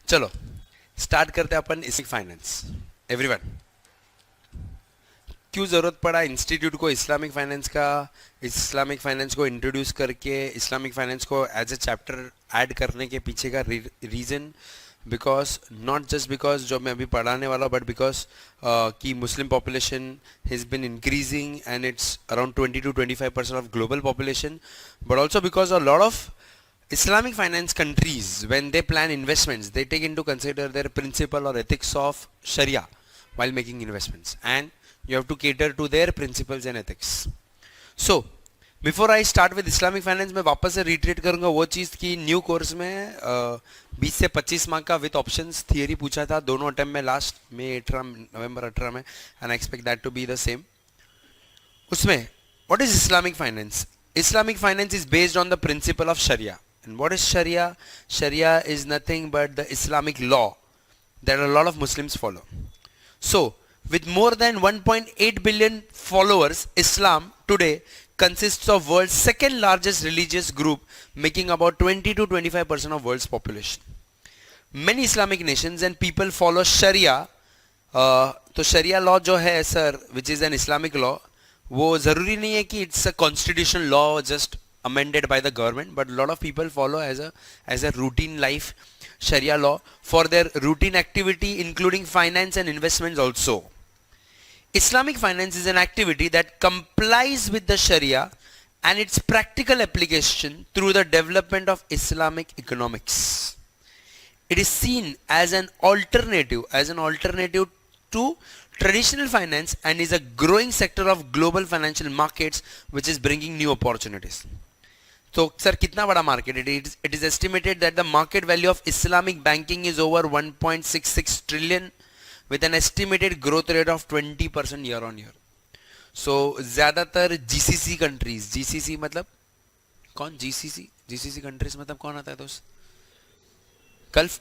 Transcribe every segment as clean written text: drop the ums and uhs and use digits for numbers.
चलो स्टार्ट करते हैं अपन इस्लामिक फाइनेंस। एवरीवन, क्यों ज़रूरत पड़ा इंस्टीट्यूट को इस्लामिक फाइनेंस का, इस्लामिक फाइनेंस को इंट्रोड्यूस करके इस्लामिक फाइनेंस को एज ए चैप्टर ऐड करने के पीछे का reason? Because not just because जो मैं अभी पढ़ाने वाला हूँ, बट बिकॉज कि Muslim population has been increasing and it's around 20 to 25% of global population, but also because a lot of Islamic finance countries, when they plan investments, they take into consider their principle or ethics of Sharia while making investments, and you have to cater to their principles and ethics. So, before I start with Islamic finance, मैं वापस से retreat करूँगा वो चीज़ कि new course में 20 से 25 mark का with options theory पूछा था दोनों अटेम्प्ट में, लास्ट में 18 नवंबर 18 में, and I expect that to be the same. उसमें what is Islamic finance? Islamic finance is based on the principle of Sharia. And what is Sharia? Sharia is nothing but the Islamic law that a lot of Muslims follow. So, with more than 1.8 billion followers, Islam today consists of world's second largest religious group, making about 20 to 25% of world's population. Many Islamic nations and people follow Sharia. तो Sharia law जो है sir, which is an Islamic law, वो ज़रूरी नहीं है कि it's a constitutional law just amended by the government, but a lot of people follow as a routine life Sharia law for their routine activity, including finance and investments also. Islamic finance is an activity that complies with the Sharia and its practical application through the development of Islamic economics. It is seen as an alternative to traditional finance and is a growing sector of global financial markets which is bringing new opportunities. तो sir कितना बड़ा market? It is estimated that the market value of Islamic banking is over 1.66 trillion with an estimated growth rate of 20% year on year. So ज़्यादातर GCC countries, GCC मतलब कौन? GCC countries मतलब कौन आता है दोस्त? गल्फ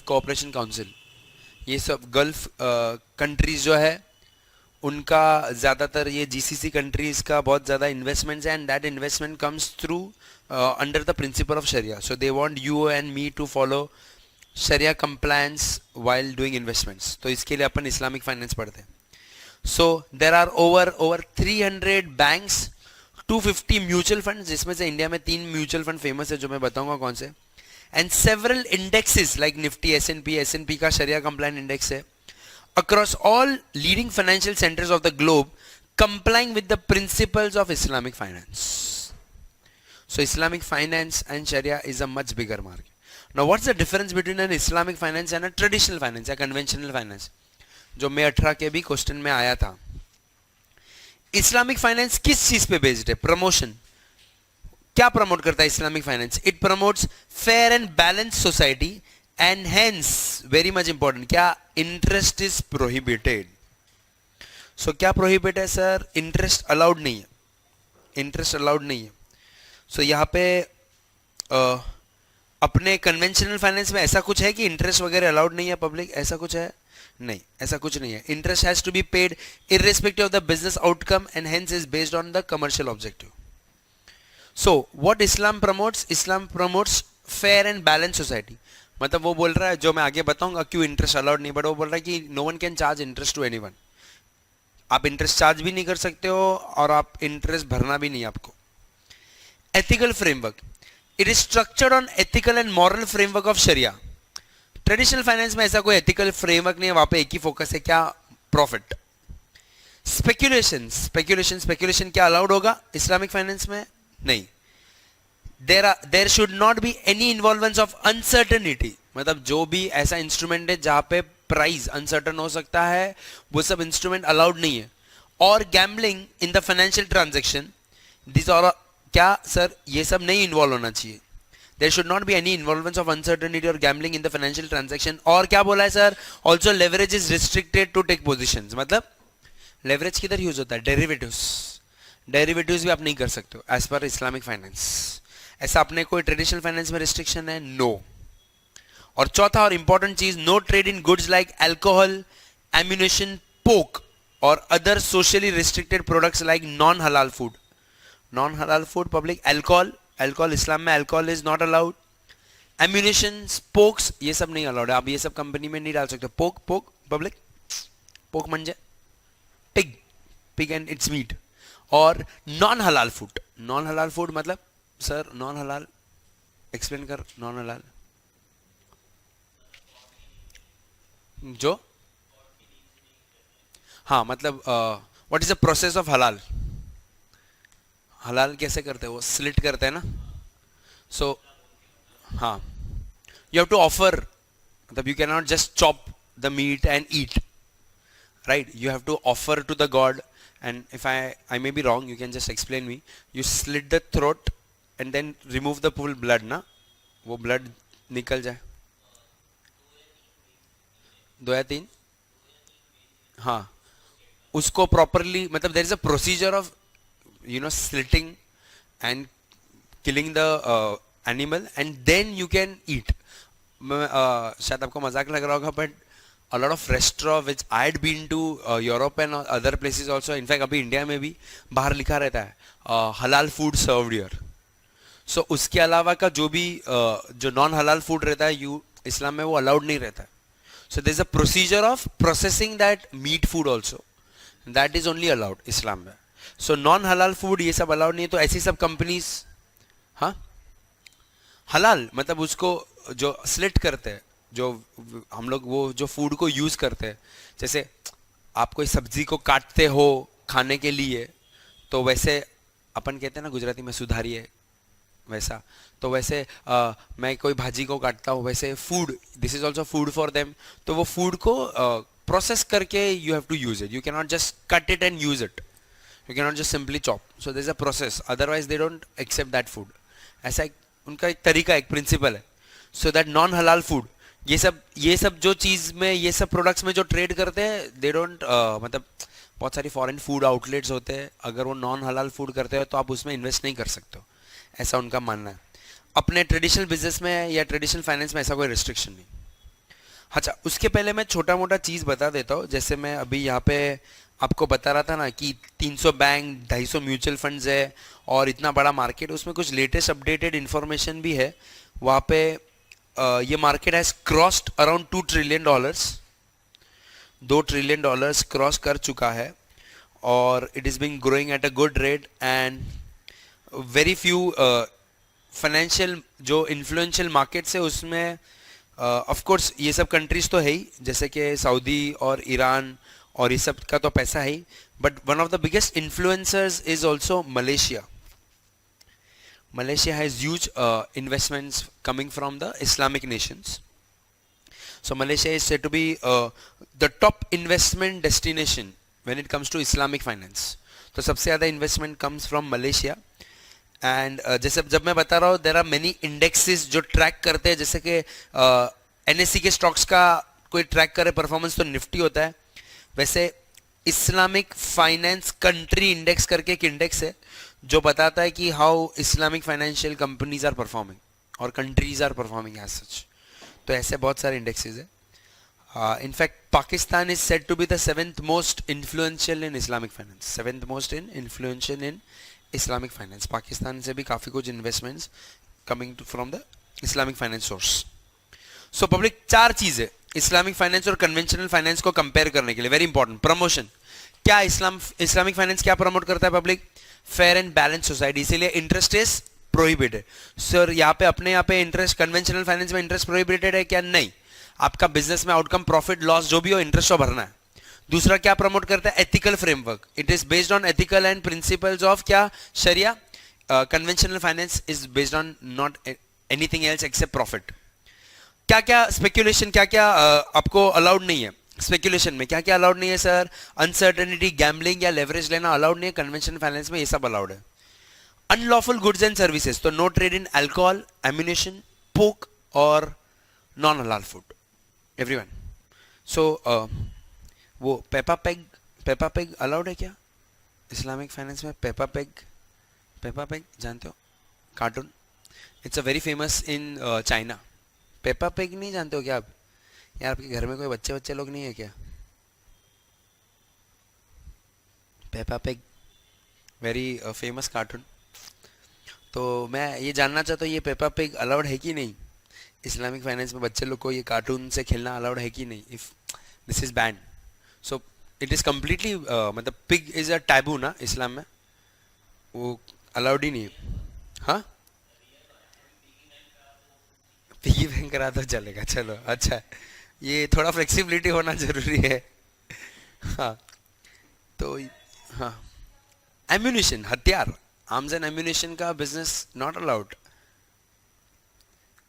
कोऑपरेशन काउंसिल, ये सब गल्फ कंट्रीज जो है उनका ज़्यादातर ये जीसीसी कंट्रीज़ का बहुत ज़्यादा इन्वेस्टमेंट्स है, and that investment comes through under the principle of sharia. So they want you and me to follow sharia compliance while doing investments. तो इसके लिए अपन इस्लामिक फाइनेंस पढ़ते हैं. So there are over 300 banks, 250 mutual fund, जिसमें से India में 3 mutual fund famous है जो मैं बताऊंगा कौन से, and several indexes like Nifty, S N P का शरिया कंप्लायंट इंडेक्स है, across all leading financial centers of the globe, complying with the principles of Islamic finance. So Islamic finance and Sharia is a much bigger market. Now what's the difference between an Islamic finance and a traditional finance, a conventional finance? जो मे 18 के भी question में आया था. Islamic finance किस चीज पे based है? प्रमोशन. क्या प्रमोट करता है Islamic finance? It promotes fair and balance society, and hence very much important, क्या? Interest is prohibited. सो क्या प्रोहिबिट है सर? इंटरेस्ट अलाउड नहीं है, इंटरेस्ट अलाउड नहीं है. सो यहाँ पे अपने कन्वेंशनल फाइनेंस में ऐसा कुछ है कि इंटरेस्ट वगैरह अलाउड नहीं है पब्लिक? ऐसा कुछ है? नहीं, ऐसा कुछ नहीं है. Interest has to be paid irrespective of the business outcome and hence is based on the commercial objective. So what Islam promotes? Islam promotes fair and balance society. मतलब वो बोल रहा है, जो मैं आगे बताऊंगा क्यों इंटरेस्ट अलाउड नहीं, बट वो बोल रहा है कि no one can charge interest to anyone. आप इंटरेस्ट चार्ज भी नहीं कर सकते हो और आप इंटरेस्ट भरना भी नहीं आपको. Ethical framework. It is structured on ethical and moral framework of sharia. Traditional finance में ऐसा कोई एथिकल फ्रेमवर्क नहीं है, वहां पे एक ही फोकस है, क्या? प्रॉफिट. स्पेक्यूलेशन क्या अलाउड होगा इस्लामिक फाइनेंस में? नहीं. there should not be any involvement of uncertainty. मतलब जो भी ऐसा इंस्ट्रूमेंट है जहां पे प्राइस अनसर्टन हो सकता है, वो सब इंस्ट्रूमेंट अलाउड नहीं है. और gambling in the financial transaction, this और क्या सर? ये सब नहीं इन्वॉल्व होना चाहिए. There should not be any involvement of uncertainty और gambling in the financial transaction. और क्या बोला है sir? Also leverage is restricted to take positions. मतलब लेवरेज किधर यूज होता है? डेरिवेटिव्स भी आप नहीं कर सकते हो एज पर इस्लामिक फाइनेंस. ऐसा अपने कोई ट्रेडिशनल फाइनेंस में रिस्ट्रिक्शन है? नो. और चौथा और इंपॉर्टेंट चीज, no trade in goods like alcohol, ammunition, pork और other socially restricted products like non halal food. Public, alcohol Islam में alcohol is not allowed. Ammunition, porks, ये सब नहीं अलाउड है. आप ये सब कंपनी में नहीं डाल सकते. पोक, पोक पब्लिक, पोक म्हणजे pig, pig and it's meet. और non halal food. Non halal food मतलब सर नॉन हलाल एक्सप्लेन कर. नॉन हलाल जो, हाँ मतलब what is the process of हलाल. हलाल कैसे करते हैं, वो स्लिट करते हैं ना. सो हाँ, you have to offer, मतलब you cannot just chop the meat and eat, right? You have to offer to the god. And if I may be wrong, you can just explain me. You slit the throat and then remove the full blood ना, वो blood निकल जाए. 2 या 3, हाँ. उसको properly, मतलब there is a procedure of slitting and killing the animal and then you can eat. शायद आपको मजाक लग रहा होगा, but a lot of restaurant which I had been to Europe and other places also, in fact अभी India में भी बाहर लिखा रहता है halal food served here. So उसके अलावा का जो भी जो नॉन हलाल फूड रहता है इस्लाम में वो अलाउड नहीं रहता है. So there is a procedure of processing that meat food also, that is only allowed इस्लाम में. So नॉन हलाल फूड ये सब अलाउड नहीं है. तो ऐसी सब कंपनीज, हाँ हलाल मतलब उसको जो स्लिट करते हैं, जो हम लोग वो जो फूड को यूज करते हैं, जैसे आप कोई सब्जी को काटते हो खाने के लिए, तो वैसे अपन कहते हैं ना गुजराती में सुधारिए, वैसा. तो वैसे मैं कोई भाजी को काटता हूँ, वैसे food, this is also food for them. तो वो फूड को प्रोसेस करके you have to use it. You can not just cut it and use it. You cannot just simply chop. So there is a process. Otherwise they don't accept that food. ऐसा एक उनका एक तरीका, एक principal है. So that non halal food, ये सब जो चीज़ में, ये सब प्रोडक्ट्स में जो ट्रेड करते हैं, they don't मतलब बहुत सारी फॉरेन फूड आउटलेट्स होते हैं, अगर वो नॉन हलाल फूड करते हो तो आप उसमें इन्वेस्ट नहीं कर सकते हो, ऐसा उनका मानना है. अपने ट्रेडिशनल बिजनेस में या ट्रेडिशनल फाइनेंस में ऐसा कोई रिस्ट्रिक्शन नहीं. अच्छा, उसके पहले मैं छोटा मोटा चीज़ बता देता हूँ. जैसे मैं अभी यहाँ पे आपको बता रहा था ना कि 300 बैंक, 250 म्यूचुअल फंड्स है और इतना बड़ा मार्केट. उसमें कुछ लेटेस्ट अपडेटेड इन्फॉर्मेशन भी है. वहाँ पे ये market has crossed around $2 trillion. $2 trillion cross कर चुका है और it is being growing at a good rate. And very few financial जो इन्फ्लुएंशियल मार्केट्स है उसमें ऑफ कोर्स ये सब कंट्रीज तो है ही, जैसे कि सऊदी और ईरान और ये सब का तो पैसा है ही. But one of the biggest influencers is also Malaysia. Malaysia has huge investments coming from the Islamic nations. So Malaysia is said to be the top investment destination when it comes to Islamic finance. तो सबसे ज़्यादा investment comes from Malaysia. And जैसे जब मैं बता रहा हूँ, there are many indexes जो track करते हैं, जैसे कि NSE के stocks का कोई track करे परफॉर्मेंस तो निफ्टी होता है. वैसे इस्लामिक फाइनेंस कंट्री इंडेक्स करके एक इंडेक्स है जो बताता है कि how Islamic financial companies are performing और countries are performing as such. तो ऐसे बहुत सारे इंडेक्सेस है. In fact Pakistan is said to be the 7th most influential in Islamic finance. 7th most in influential in Islamic finance. Pakistan से भी काफ़ी कुछ investments coming from the Islamic finance source. So public 4 चीज़ें इस्लामिक फाइनेंस और conventional finance को compare करने के लिए वेरी इंपॉर्टेंट. प्रमोशन, क्या इस्लामिक फाइनेंस क्या प्रमोट करता है public? Fair and balance society. इसीलिए इंटरेस्ट इज प्रोहिबिटेड. सर यहाँ पे अपने यहाँ पे इंटरेस्ट, कन्वेंशनल फाइनेंस में इंटरेस्ट प्रोहिबिटेड है क्या? नहीं. आपका बिजनेस में आउटकम, प्रॉफिट, लॉस जो भी हो, इंटरेस्ट तो भरना है. दूसरा क्या प्रमोट करता है? Ethical framework. It is based on ethical and principles of क्या? शरिया. Conventional finance is based on not anything else except profit. क्या क्या स्पेक्यूलेशन, क्या क्या आपको अलाउड नहीं है स्पेक्यूलेशन में? क्या क्या अलाउड नहीं है सर? अनसर्टेनिटी, गैम्बलिंग या लेवरेज लेना अलाउड नहीं है. कन्वेंशनल फाइनेंस में ये सब अलाउड है. अनलॉफुल गुड्स एंड सर्विसेज, तो no trade in alcohol, ammunition, pork और नॉन हलाल फूड. एवरीवन. सो वो पेपा पेग अलाउड है क्या इस्लामिक फाइनेंस में? पेपा पेग जानते हो? Cartoon. It's a very famous in China. Peppa pig नहीं जानते हो क्या आप? यार आपके घर में कोई बच्चे लोग नहीं है क्या? Peppa pig very famous cartoon. तो मैं ये जानना चाहता हूँ, ये पेपा पिग अलाउड है कि नहीं? इस्लामिक फाइनेंस में बच्चे लोग को ये कार्टून से खेलना अलाउड है कि नहीं, if this is ban, so it is completely मतलब पिग इज अ टैबू ना इस्लाम में, वो अलाउड ही नहीं है। हाँ, पिगी बैंक करा तो चलेगा, चलो अच्छा है। ये थोड़ा फ्लेक्सिबिलिटी होना जरूरी है। हाँ तो हाँ, एम्यूनिशन, हथियार, आर्म्स एंड एम्यूनिशन का बिजनेस नॉट अलाउड।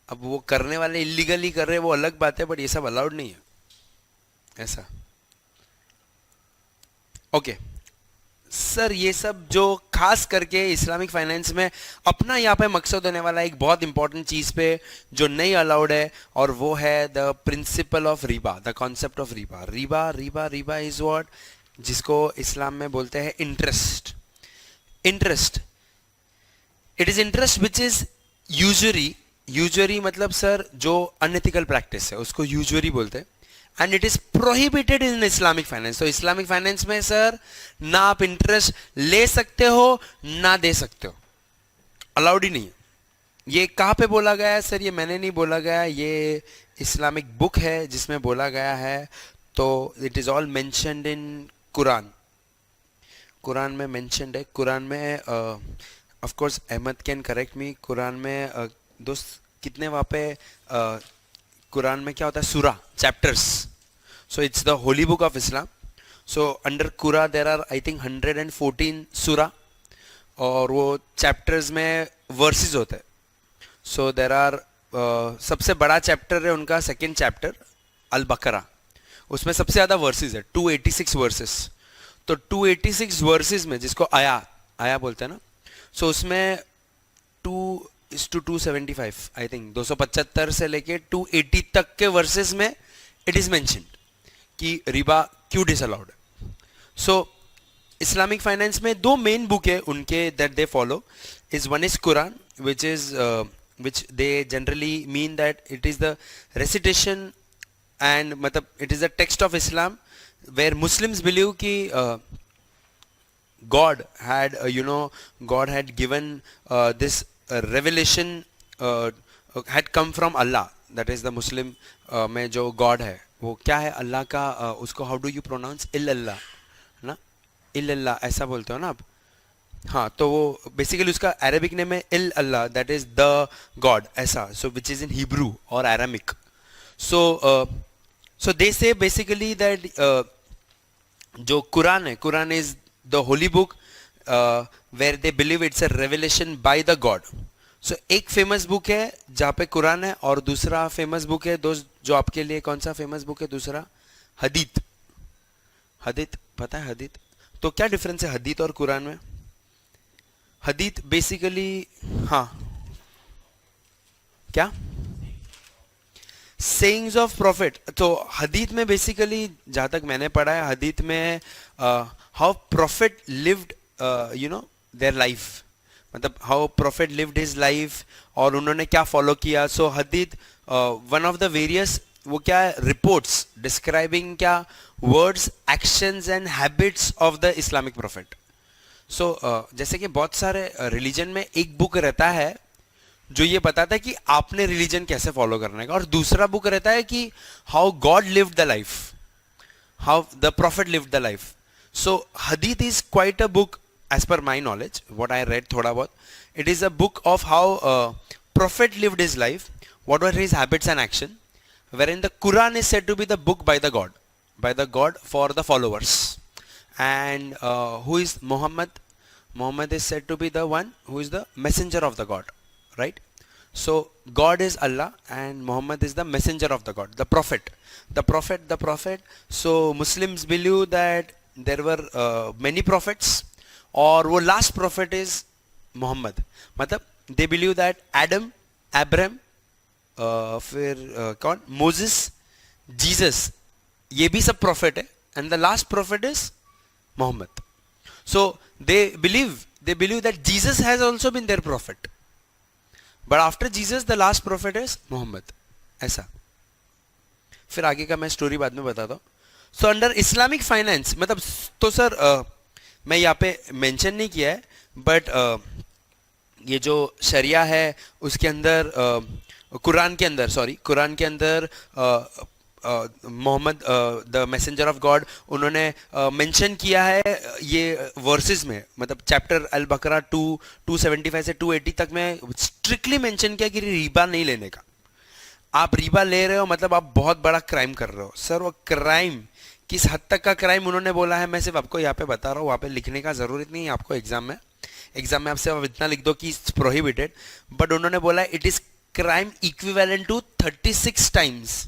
अब वो करने वाले इलीगली कर रहे हैं वो अलग बात है, बट ये सब अलाउड नहीं है ऐसा। ओके सर, ये सब जो खास करके इस्लामिक फाइनेंस में अपना यहाँ पे मकसद होने वाला एक बहुत इंपॉर्टेंट चीज पे जो नहीं अलाउड है, और वो है द प्रिंसिपल ऑफ रिबा, द कॉन्सेप्ट ऑफ रिबा। रिबा रिबा रिबा इज व्हाट, जिसको इस्लाम में बोलते हैं interest. Interest, it is interest which is usury. Usury मतलब सर जो अनएथिकल प्रैक्टिस है उसको यूजुरी बोलते हैं, and it is prohibited in Islamic finance. तो इस्लामिक फाइनेंस में सर ना आप इंटरेस्ट ले सकते हो ना दे सकते हो, अलाउड ही नहीं है। ये कहाँ पे बोला गया है सर? ये मैंने नहीं बोला गया, ये इस्लामिक बुक है जिसमें बोला गया है। तो it is all mentioned in Quran. Quran में मेंशन्ड है। कुरान में of course Ahmed can correct me, Quran में दोस्त कितने वहाँ पे कुरान में क्या होता है? सूरा, chapters. So it's the holy book of Islam. So under Quran there are I think 114 सूरा, और वो चैप्टर्स में वर्सेस होते हैं। सो देर आर सबसे बड़ा चैप्टर है उनका सेकेंड चैप्टर अल बकरा, उसमें सबसे ज़्यादा वर्सेस है, 286 वर्सेस। तो 286 वर्सेस में जिसको आया आया बोलते हैं ना, सो उसमें 2:275 आई थिंक 275 से लेके 280 तक के वर्सेस में इट इज मेंशन्ड कि रिबा क्यों डिसअलाउड है। सो इस्लामिक फाइनेंस में दो मेन बुक है उनके that they follow, is one is Quran which they generally mean that it is the recitation and मतलब it is the text of Islam where Muslims believe कि God had God had given this revelation had come from Allah, that is the Muslim में जो God है वो क्या है अल्लाह का, उसको how do you pronounce? इल्लल्लाह ना, इल्लल्लाह ऐसा बोलते हो ना आप? हाँ, तो वो बेसिकली उसका अरेबिक नेम है इल अल्लाह, दैट इज द गॉड ऐसा, so which is in Hebrew और Aramaic. So they say basically that जो कुरान है, Quran is the holy book where they believe it's a revelation by the God. So एक famous book है जहाँ पे कुरान है, और दूसरा फेमस बुक है दोस्त जो आपके लिए कौन सा फेमस बुक है दूसरा? हदीत। हदीत पता है हदीत? तो क्या डिफरेंस है हदीत और कुरान में? हदीत बेसिकली, हाँ क्या? Sayings of profit. तो हदीत में बेसिकली जहाँ तक मैंने पढ़ा है, हदीत में how prophet lived their life, मतलब how prophet lived his life और उन्होंने क्या फॉलो किया। सो हदीत वन ऑफ द वेरियस वो क्या है, रिपोर्ट्स डिस्क्राइबिंग क्या, words, actions and habits of the Islamic prophet. So जैसे कि बहुत सारे रिलीजन में एक बुक रहता है जो ये बताता है कि आपने रिलीजन कैसे फॉलो करने का, और दूसरा बुक रहता है कि how God lived the life, how the prophet lived the life. So हदीत is quite a book as per my knowledge, what I read थोड़ा बहुत, it is a book of how prophet lived his life, what were his habits and action, wherein the Quran is said to be the book by the God for the followers. And who is Muhammad? Muhammad is said to be the one who is the messenger of the God, right? So God is Allah and Muhammad is the messenger of the God, the prophet. So Muslims believe that there were many prophets, और वो last prophet is Muhammad. मतलब they believe that Adam, Abraham, फिर कौन, Moses, Jesus, ये भी सब prophet है, and the last prophet is Muhammad. So they believe that Jesus has also been their prophet, but after Jesus the last prophet is Muhammad, ऐसा। फिर आगे का मैं स्टोरी बाद में बताता हूँ। सो अंडर इस्लामिक फाइनेंस मतलब, तो सर मैं यहाँ पे मेंशन नहीं किया है, बट ये जो शरिया है उसके अंदर कुरान के अंदर, सॉरी, कुरान के अंदर Muhammad the messenger of God, उन्होंने मेंशन किया है ये वर्सेस में, मतलब चैप्टर अल बकरा 275 से 280 तक में स्ट्रिक्टली मेंशन किया कि रिबा नहीं लेने का। आप रिबा ले रहे हो मतलब आप बहुत बड़ा क्राइम कर रहे हो। सर वो क्राइम किस हद तक का क्राइम उन्होंने बोला है, मैं सिर्फ आपको यहाँ पे बता रहा हूँ, वहाँ पे लिखने का जरूरत नहीं है आपको एग्जाम में आपसे आप इतना लिख दो कि इट्स प्रोहिबिटेड, बट उन्होंने बोला it is crime equivalent to 36 times,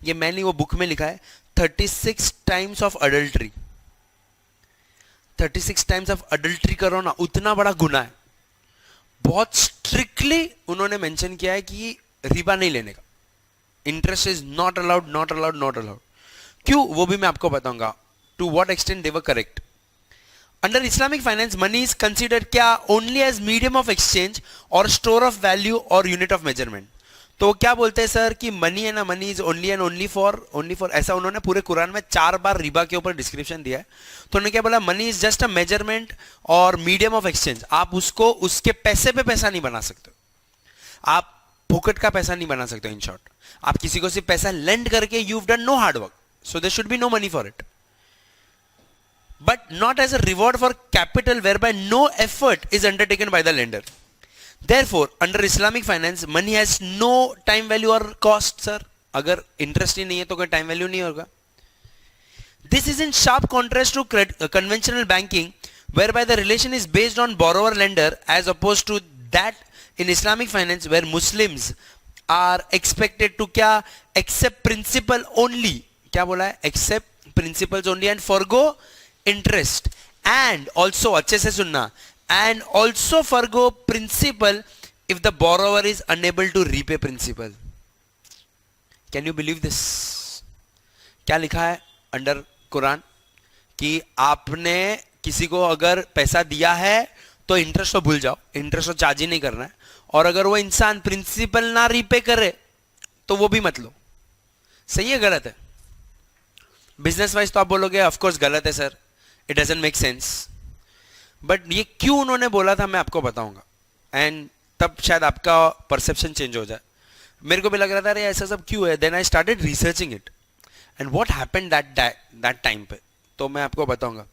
ये मैंने वो बुक में लिखा है, 36 times of adultery. 36 times of adultery करो ना, उतना बड़ा गुनाह है। बहुत स्ट्रिक्टली उन्होंने मेंशन किया है कि रिबा नहीं लेने का, interest is not allowed, not allowed, not allowed. क्यों, वो भी मैं आपको बताऊंगा to what extent they were correct. Under Islamic finance money is considered क्या, only as medium of exchange और स्टोर ऑफ वैल्यू और यूनिट ऑफ मेजरमेंट। तो वो क्या बोलते हैं सर कि मनी है ना, money is only and only for, ऐसा उन्होंने पूरे कुरान में 4 बार रिबा के ऊपर डिस्क्रिप्शन दिया है। तो उन्होंने क्या बोला, money is just a measurement और मीडियम ऑफ एक्सचेंज। आप उसको उसके पैसे पे पैसा नहीं बना सकते, आप फुकट का पैसा नहीं बना सकते। इन शॉर्ट, आप किसी को सिर्फ पैसा लेंड करके you have done no hard work, so there should be no money for it, but not as a reward for capital whereby no effort is undertaken by the lender. Therefore under Islamic finance money has no time value or cost. sir, अगर interest ही नहीं है तो कोई time value नहीं होगा। This is in sharp contrast to conventional banking whereby the relation is based on borrower lender as opposed to that in Islamic finance where Muslims are expected to क्या accept principal only, क्या बोला है, accept principals only and forgo interest, and also, अच्छे से सुनना, and also forgo principal if the borrower is unable to repay principal. Can you believe this? क्या लिखा है अंडर कुरान कि आपने किसी को अगर पैसा दिया है तो इंटरेस्ट तो भूल जाओ, इंटरेस्ट तो चार्ज ही नहीं करना है, और अगर वो इंसान प्रिंसिपल ना रीपे करे तो वो भी मत लो। सही है गलत है? बिजनेस वाइज तो आप बोलोगे ऑफ कोर्स गलत है sir, it doesn't make sense, but ये क्यों उन्होंने बोला था मैं आपको बताऊंगा, एंड तब शायद आपका परसेप्शन चेंज हो जाए। मेरे को भी लग रहा था अरे ऐसा सब क्यों है, then I started researching it and what happened that time पे, तो मैं आपको बताऊंगा।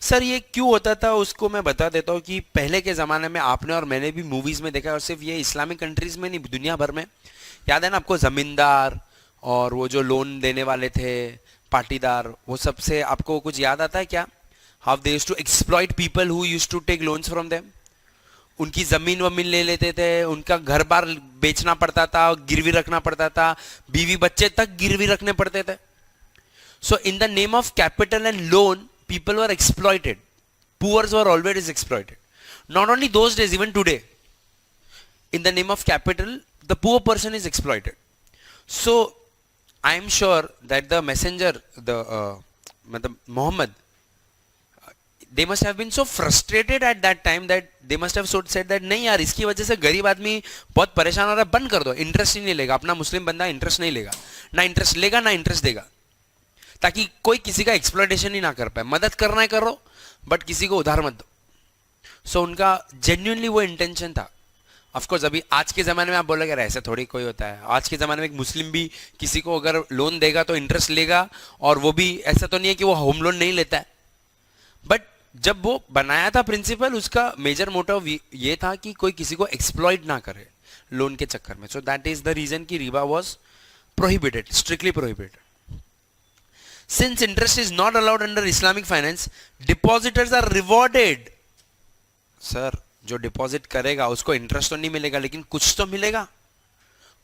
सर ये क्यों होता था उसको मैं बता देता हूँ कि पहले के ज़माने में आपने और मैंने भी मूवीज़ में देखा है, और सिर्फ ये इस्लामिक कंट्रीज़ में नहीं दुनिया भर में, याद है ना आपको ज़मींदार और वो जो लोन देने वाले थे पाटीदार, वो सबसे आपको कुछ याद आता है क्या? How they used to exploit people who used to take loans from them. उनकी ज़मीन वमीन ले लेते थे, उनका घर बार बेचना पड़ता था, गिरवी रखना पड़ता था, बीवी बच्चे तक गिरवी रखने पड़ते थे। So in the name of capital and loan people were exploited, poors were always exploited, not only those days, even today in the name of capital the poor person is exploited. So I am sure that the messenger, the Muhammad, they must have been so frustrated at that time that they must have said that नहीं यार इसकी वजह से गरीब आदमी बहुत परेशान हो रहा है, बंद कर दो, इंटरेस्ट ही नहीं लेगा, अपना मुस्लिम बंदा इंटरेस्ट नहीं लेगा, ना इंटरेस्ट लेगा ना इंटरेस्ट देगा, ताकि कोई किसी का एक्सप्लॉयटेशन ही ना कर पाए। मदद करना है करो बट किसी को उधार मत दो। सो उनका जेन्युइनली वो इंटेंशन था। ऑफ कोर्स अभी आज के ज़माने में आप बोलोगे यार ऐसे थोड़ी कोई होता है, आज के ज़माने में एक मुस्लिम भी किसी को अगर लोन देगा तो इंटरेस्ट लेगा, और वो भी ऐसा तो नहीं है कि वो होम लोन नहीं लेता है, बट जब वो बनाया था प्रिंसिपल, उसका मेजर मोटिव ये था कि कोई किसी को एक्सप्लॉइट ना करे लोन के चक्कर में। So that is the reason कि रिबा was prohibited, strictly prohibited. Since interest is not allowed under Islamic finance, depositors are rewarded. Sir जो डिपॉजिट करेगा उसको इंटरेस्ट तो नहीं मिलेगा, लेकिन कुछ तो मिलेगा,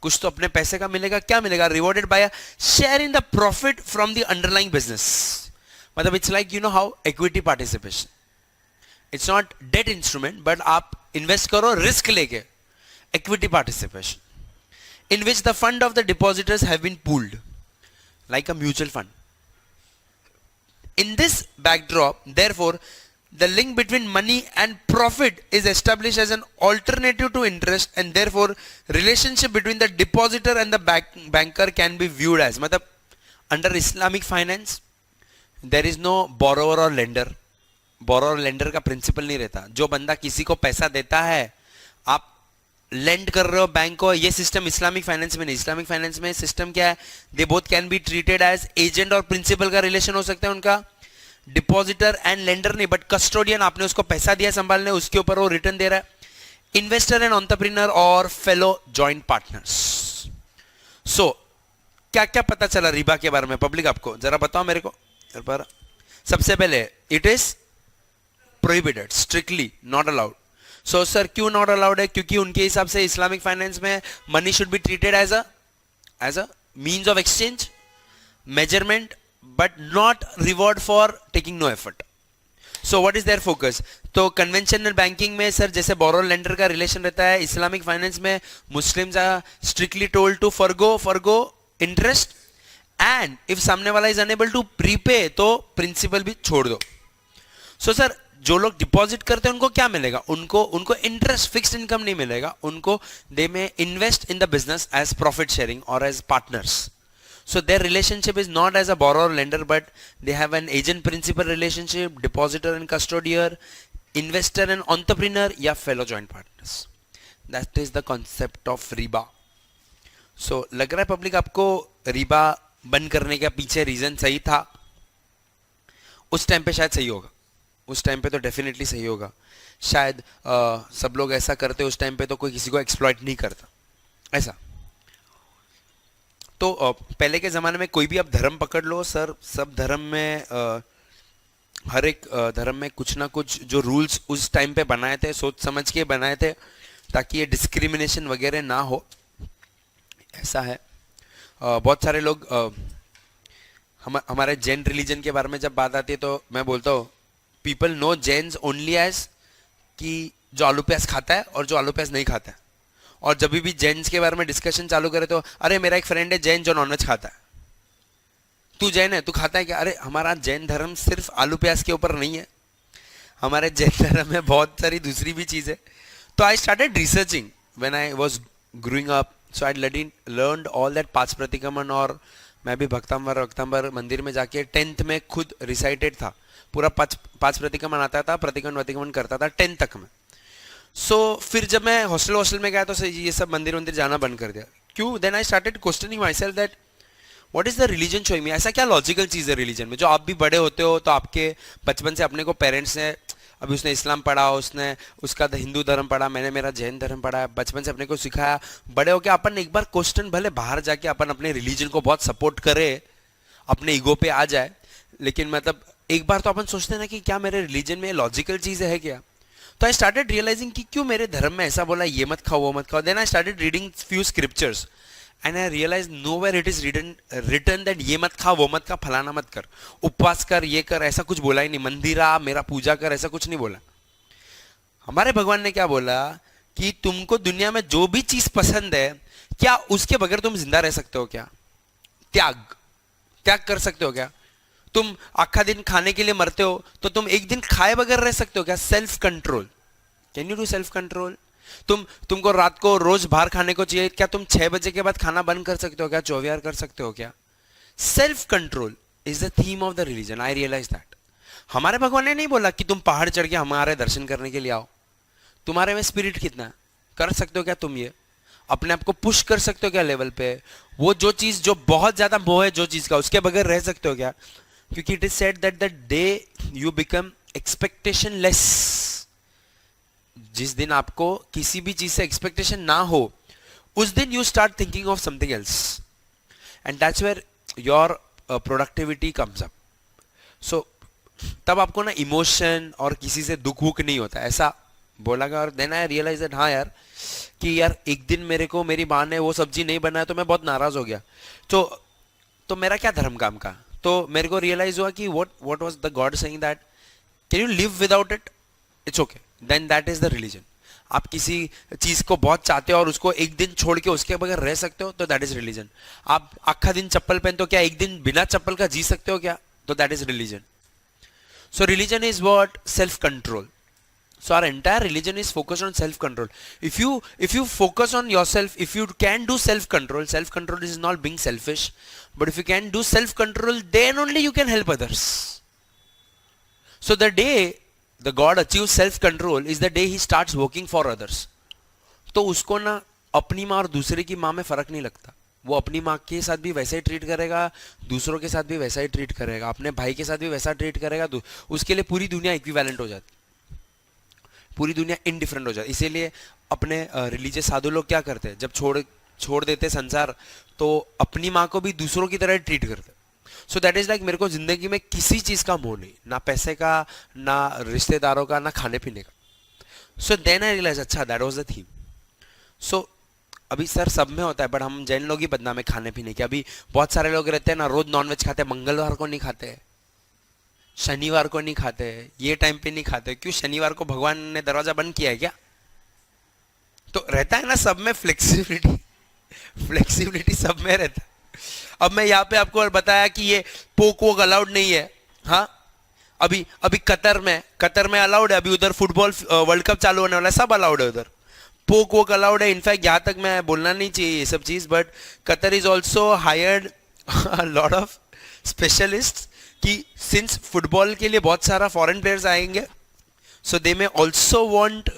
कुछ तो अपने पैसे का मिलेगा। क्या मिलेगा? Rewarded by a share in the profit from the underlying business. मतलब it's like you know how equity participation, it's not debt instrument but आप इन्वेस्ट करो रिस्क लेके, equity participation in which the fund of the depositors have been pooled like a mutual fund. In this backdrop, therefore, the link between money and profit is established as an alternative to interest, and therefore, relationship between the depositor and the banker can be viewed as, मतलब under Islamic finance, there is no borrower or lender. Borrower lender का principle नहीं रहता। जो बंदा किसी को पैसा देता है, आप लेंड कर रहे हो बैंक को, ये सिस्टम इस्लामिक फाइनेंस में नहीं. इस्लामिक फाइनेंस में सिस्टम क्या है, they both can be treated as agent और प्रिंसिपल का रिलेशन हो सकता है उनका, डिपॉजिटर एंड लेंडर नहीं, बट कस्टोडियन, आपने उसको पैसा दिया संभालने, उसके ऊपर वो रिटर्न दे रहा है. इन्वेस्टर एंड एंटरप्रेन्योर और फेलो जॉइंट पार्टनर्स. सो क्या क्या पता चला रिबा के बारे में पब्लिक, आपको जरा बताओ मेरे को. सबसे पहले it is prohibited, strictly not allowed. So sir क्यों नॉट अलाउड है? क्योंकि उनके हिसाब से इस्लामिक फाइनेंस में money should be treated as a means of exchange, measurement, but not reward for taking no effort. So what is their focus? तो conventional banking में sir जैसे बोरो लेंडर का रिलेशन रहता है, इस्लामिक फाइनेंस में Muslims are strictly told to forgo interest, and if सामने वाला is unable to prepay तो प्रिंसिपल भी छोड़ दो. सो सर जो लोग डिपॉजिट करते हैं उनको क्या मिलेगा? उनको इंटरेस्ट, फिक्स्ड इनकम नहीं मिलेगा उनको. They may invest in the business as profit sharing और as partners. So their relationship is not as a borrower lender, but they have an agent principal relationship, depositor and custodian, investor and entrepreneur या fellow joint partners. That is the concept of riba. So लग रहा है public आपको रिबा बंद करने का पीछे reason सही था? उस टाइम पे शायद सही होगा, उस टाइम पे तो डेफिनेटली सही होगा. शायद सब लोग ऐसा करते उस टाइम पे तो कोई किसी को एक्सप्लॉइट नहीं करता ऐसा. तो पहले के ज़माने में कोई भी आप धर्म पकड़ लो सर, सब धर्म में हर एक धर्म में कुछ ना कुछ जो रूल्स उस टाइम पे बनाए थे, सोच समझ के बनाए थे ताकि ये डिस्क्रिमिनेशन वगैरह ना हो. ऐसा है. बहुत सारे लोग हमारे जैन रिलीजन के बारे में जब बात आती है तो मैं बोलता हूँ people know Jains only as कि जो आलू प्याज खाता है और जो आलू प्याज नहीं खाता है. और जब भी जैन्स के बारे में डिस्कशन चालू करे तो अरे मेरा एक फ्रेंड है जैन जो नॉनवेज खाता है. तू जैन है, तू खाता है क्या? अरे हमारा जैन धर्म सिर्फ आलू प्याज के ऊपर नहीं है, हमारे जैन धर्म में बहुत सारी दूसरी भी चीज़ है. तो आई started researching when I was growing up. So I learned all that पांच प्रतिक्रमण, और मैं भी भक्तांबर मंदिर में जाके 10th में खुद रिसाइटेड था, पूरा पांच प्रतिक्रमण आता था, प्रतिक्रमण करता था 10th तक में. सो फिर जब मैं हॉस्टल में गया तो ये सब मंदिर जाना बंद कर दिया. क्यों? Then I started questioning myself that what is the religion showing me. ऐसा क्या लॉजिकल चीज़ है रिलीजन में? जो आप भी बड़े होते हो तो आपके बचपन से अपने को पेरेंट्स ने, अभी उसने इस्लाम पढ़ा, उसने उसका हिंदू धर्म पढ़ा, मैंने मेरा जैन धर्म पढ़ा, बचपन से अपने को सिखाया. बड़े होकर अपन एक बार क्वेश्चन, भले बाहर जाके अपन अपने रिलीजन को बहुत सपोर्ट करे, अपने ईगो पे आ जाए, लेकिन मतलब एक बार तो अपन सोचते हैं ना कि क्या मेरे रिलीजन में लॉजिकल चीज़ है क्या. तो आई स्टार्टेड रियलाइजिंग कि क्यों मेरे धर्म में ऐसा बोला ये मत खाओ वो मत खाओ. Then I started reading few scriptures and I realize nowhere it is written that ये मत खा वो मत खा, फलाना मत कर, उपवास कर, ये कर, ऐसा कुछ बोला ही नहीं. मंदिर आ, मेरा पूजा कर, ऐसा कुछ नहीं बोला. हमारे भगवान ने क्या बोला कि तुमको दुनिया में जो भी चीज पसंद है, क्या उसके बगैर तुम जिंदा रह सकते हो क्या? त्याग कर सकते हो क्या? तुम आखा दिन खाने के लिए मरते हो तो तुम एक दिन खाए बगैर रह सकते हो क्या? Self control. Can you do self control? तुमको रात को रोज बाहर खाने को चाहिए, क्या तुम 6 बजे के बाद खाना बंद कर सकते हो क्या? 24 कर सकते हो क्या? Self control is the theme of the religion. I realize that. हमारे भगवान ने नहीं बोला कि तुम पहाड़ चढ़ के हमारे दर्शन करने के लिए आओ. तुम्हारे में स्पिरिट कितना है? कर सकते हो क्या तुम ये? अपने आप को पुश कर सकते हो क्या लेवल पे? वो जो चीज जो बहुत ज्यादा मोह है जो चीज का, उसके बगैर रह सकते हो क्या? क्योंकि it is said that the day you become expectation less, जिस दिन आपको किसी भी चीज से एक्सपेक्टेशन ना हो, उस दिन you start thinking of something else, and that's where your productivity comes up. So तब आपको ना इमोशन और किसी से दुख वुख नहीं होता, ऐसा बोला गया. और देन आई रियलाइज दैट हाँ यार, कि यार एक दिन मेरे को मेरी माँ ने वो सब्जी नहीं बनाया तो मैं बहुत नाराज हो गया, तो मेरा क्या धर्म काम का. तो मेरे को रियलाइज हुआ कि what was the God saying that can you live without it, it's okay, then that is the religion. आप किसी चीज को बहुत चाहते हो और उसको एक दिन छोड़ के उसके बगैर रह सकते हो तो दैट इज रिलीजन. आप आखा दिन चप्पल पहनते हो, क्या एक दिन बिना चप्पल का जी सकते हो क्या? तो that is religion. So religion is what? Self-control. So our entire religion is focused on self-control. If you focus on yourself, if you can do self-control is not being selfish, but if you can do self-control, then only you can help others. So the day the God achieves self-control is the day he starts working for others. तो उसको ना अपनी माँ और दूसरे की माँ में फर्क नहीं लगता, वो अपनी माँ के साथ भी वैसे ही ट्रीट करेगा, दूसरों के साथ भी वैसा ही ट्रीट करेगा, अपने भाई के साथ भी वैसा ट्रीट करेगा, उसके लिए पूरी दुनिया इक्विवेलेंट हो जाती, पूरी दुनिया इनडिफरेंट हो जाती। इसीलिए अपने रिलीजियस साधु लोग क्या करते हैं, जब छोड़ देते संसार तो अपनी माँ को भी दूसरों की तरह ट्रीट करते। सो दैट इज लाइक मेरे को जिंदगी में किसी चीज का मोह नहीं, ना पैसे का, ना रिश्तेदारों का, ना खाने पीने का। सो देन आई रियलाइज अच्छा दैट वाज द थीम। सो अभी सर सब में होता है, बट हम जैन लोग ही बदनाम है खाने पीने के। अभी बहुत सारे लोग रहते हैं ना, रोज नॉनवेज खाते हैं, मंगलवार को नहीं खाते, शनिवार को नहीं खाते, ये टाइम पे नहीं खाते। क्यों? शनिवार को भगवान ने दरवाजा बंद किया है क्या? तो रहता है ना सब में फ्लेक्सिबिलिटी, फ्लेक्सिबिलिटी सब में रहता है। अब मैं यहाँ पे आपको बताया कि ये पोक वोक अलाउड नहीं है। हाँ, अभी अभी कतर में अलाउड है, अभी उधर फुटबॉल वर्ल्ड कप चालू होने वाला है, सब अलाउड है उधर, पोक वोक अलाउड है। इनफैक्ट यहाँ तक मैं बोलना नहीं चाहिए ये सब चीज, but Qatar is also hired lot of specialist कि सिंस फुटबॉल के लिए बहुत सारा फॉरेन प्लेयर्स आएंगे, so they may also want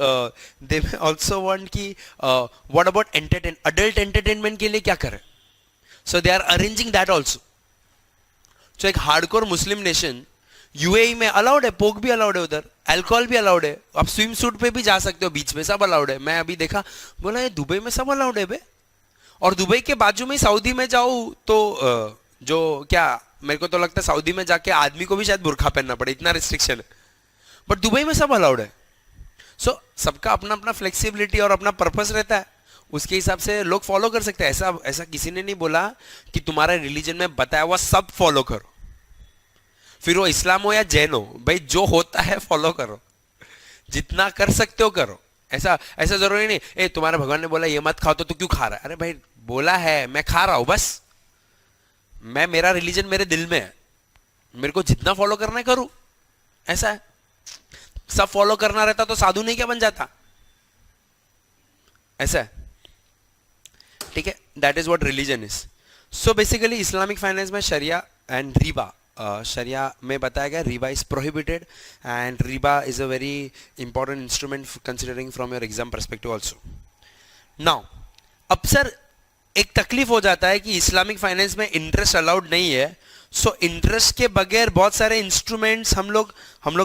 कि what about adult entertainment के लिए क्या करें, so they are arranging that also। so एक हार्डकोर मुस्लिम नेशन यूएई में अलाउड है, पोक भी अलाउड है, उधर अल्कोहल भी अलाउड है, आप स्विम सूट पे भी जा सकते हो बीच में, सब अलाउड है। मैं अभी देखा, बोला ये दुबई में सब अलाउड है बे, और दुबई के बाजू में सऊदी में जाऊँ तो जो क्या, मेरे को तो लगता है सऊदी में जाके आदमी को भी शायद बुर्खा पहनना पड़े, इतना रिस्ट्रिक्शन है, बट दुबई में सब अलाउड है। सो सबका अपना अपना फ्लेक्सिबिलिटी और अपना पर्पस रहता है, उसके हिसाब से लोग फॉलो कर सकते हैं। ऐसा किसी ने नहीं बोला कि तुम्हारे रिलीजन में बताया हुआ सब फॉलो करो, फिर वो इस्लाम हो या जैन हो, भाई जो होता है फॉलो करो, जितना कर सकते हो करो। ऐसा जरूरी नहीं ए तुम्हारे भगवान ने बोला ये मत खाओ तो तू क्यों खा रहा है, अरे भाई बोला है मैं खा रहा हूं, बस मैं, मेरा रिलीजन मेरे दिल में है, मेरे को जितना फॉलो करना है करूं, ऐसा है। सब फॉलो करना रहता तो साधु नहीं क्या बन जाता, ऐसा है, ठीक है। That is what religion is. So basically Islamic finance में शरिया एंड रिबा, शरिया में बताया गया Riba is prohibited and Riba is a very important instrument considering from your exam perspective also. Now अब सर एक तकलीफ हो जाता है कि इस्लामिक फाइनेंस में इंटरेस्ट अलाउड नहीं है, सो इंटरेस्ट के बगैर बहुत सारे इंस्ट्रूमेंट्स हम लोग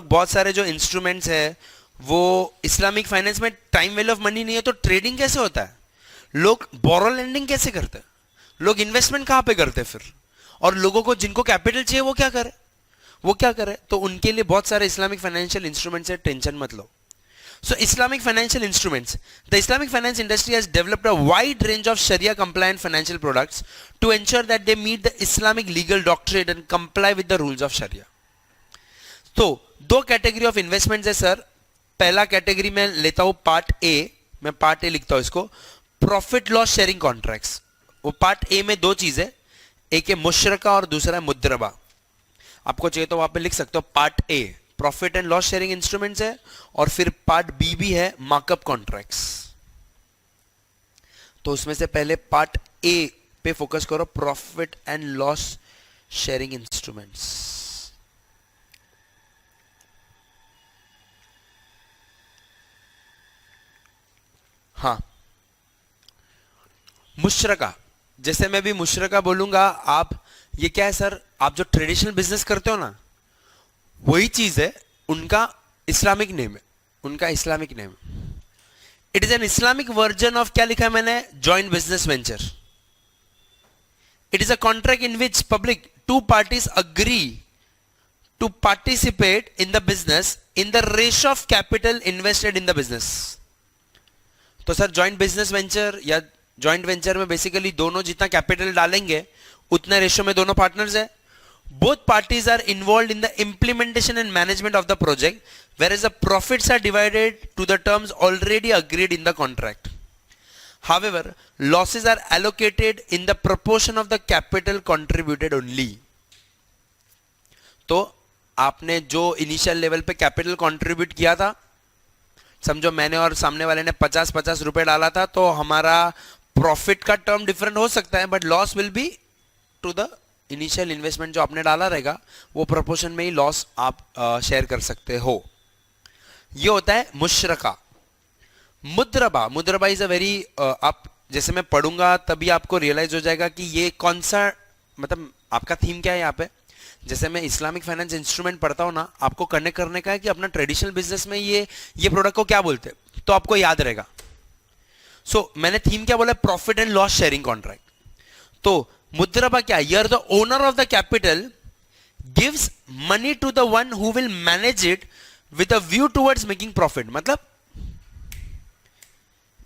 बहुत सारे जो इंस्ट्रूमेंट्स है वो इस्लामिक फाइनेंस में टाइम वैल्यू ऑफ मनी नहीं है, तो ट्रेडिंग कैसे होता है, लोग बोरो लेंडिंग कैसे करते हैं, लोग इन्वेस्टमेंट कहाँ पे करते हैं फिर, और लोगों को जिनको कैपिटल चाहिए वो क्या करे, तो उनके लिए बहुत सारे इस्लामिक फाइनेंशियल इंस्ट्रूमेंट्स है, टेंशन मत लो। So Islamic financial instruments. The Islamic finance industry has developed a wide range of Sharia compliant financial products to ensure that they meet the Islamic legal doctrine and comply with the rules of Sharia. तो दो category of investments है sir. पहला category में लेता हूं part A, मैं part A लिखता हूं इसको, प्रॉफिट लॉस शेयरिंग कॉन्ट्रैक्ट्स। वो पार्ट ए में दो चीज है, एक है मुशरका और दूसरा है मुद्रबा। आपको चाहिए तो वहां पे लिख सकते हो part A profit and loss sharing instruments है, और फिर पार्ट बी भी है मार्कअप कॉन्ट्रैक्ट्स। तो उसमें से पहले पार्ट ए पे फोकस करो, profit and loss sharing instruments. हाँ, मुशरका, जैसे मैं भी मुशरका बोलूंगा, आप ये क्या है सर, आप जो ट्रेडिशनल बिजनेस करते हो ना वही चीज है, उनका इस्लामिक नेम है, उनका Islamic name. It is an Islamic version of, क्या लिखा है मैंने, joint business venture. It is a contract in which public two parties agree to participate in the business in the ratio of capital invested in the business. तो sir joint business venture या joint venture में basically दोनों जितना capital डालेंगे उतना ratio में दोनों partners है। Both parties are involved in the implementation and management of the project, whereas the profits are divided to the terms already agreed in the contract. However, losses are allocated in the proportion of the capital contributed only. तो आपने जो initial level पे capital contribute किया था, समझो मैंने और सामने वाले ने 50-50 रुपए डाला था, तो हमारा प्रॉफिट का टर्म डिफरेंट हो सकता है, but loss will be to the initial investment जो आपने डाला रहेगा, वो प्रोपोर्शन में ही लॉस आप शेयर कर सकते हो। ये होता है मुशरका। मुद्रबा, मुद्रबा इज अ वेरी, आप जैसे मैं पढ़ूंगा तभी आपको रियलाइज हो जाएगा कि ये कौन सा, मतलब आपका थीम क्या है यहाँ पे। जैसे मैं इस्लामिक फाइनेंस इंस्ट्रूमेंट पढ़ता हूँ ना, आपको कनेक्ट करने का है कि अपना ट्रेडिशनल बिजनेस में ये प्रोडक्ट को क्या बोलते हैं, तो आपको याद रहेगा। सो मैंने थीम क्या बोला, profit and loss sharing contract. तो मुद्रबा क्या, you are the owner of the capital, gives money to the one who will manage it with a view towards making profit. मतलब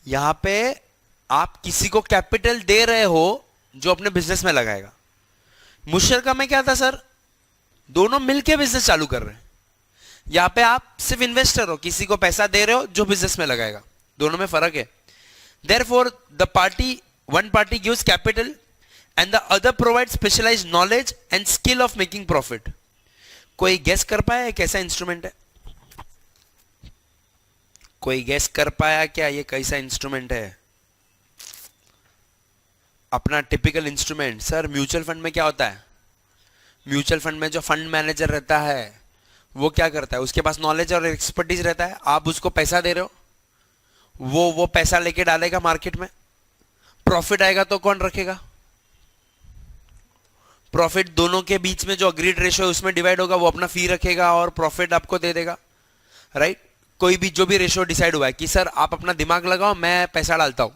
यहां पे आप किसी को कैपिटल दे रहे हो जो अपने बिजनेस में लगाएगा। मुशर्का में क्या था सर, दोनों मिलके बिजनेस चालू कर रहे हैं। यहां पे आप सिर्फ इन्वेस्टर हो, किसी को पैसा दे रहे हो जो बिजनेस में लगाएगा, दोनों में फर्क है। Therefore, one party gives capital and the other provides specialized knowledge and skill of making profit. कोई गेस कर पाया है कैसा इंस्ट्रूमेंट है? कोई गेस कर पाया क्या ये कैसा इंस्ट्रूमेंट है? अपना typical instrument sir, mutual fund में क्या होता है? म्यूचुअल फंड में जो फंड मैनेजर रहता है वो क्या करता है, उसके पास नॉलेज और एक्सपर्टीज रहता है, आप उसको पैसा दे रहे हो, वो पैसा लेके डालेगा मार्केट में, प्रॉफिट आएगा तो कौन रखेगा? प्रॉफिट दोनों के बीच में जो अग्रीड रेशो है उसमें डिवाइड होगा, वो अपना फी रखेगा और प्रॉफिट आपको दे देगा, राइट? कोई भी जो भी रेशो डिसाइड हुआ है कि सर आप अपना दिमाग लगाओ, मैं पैसा डालता हूं,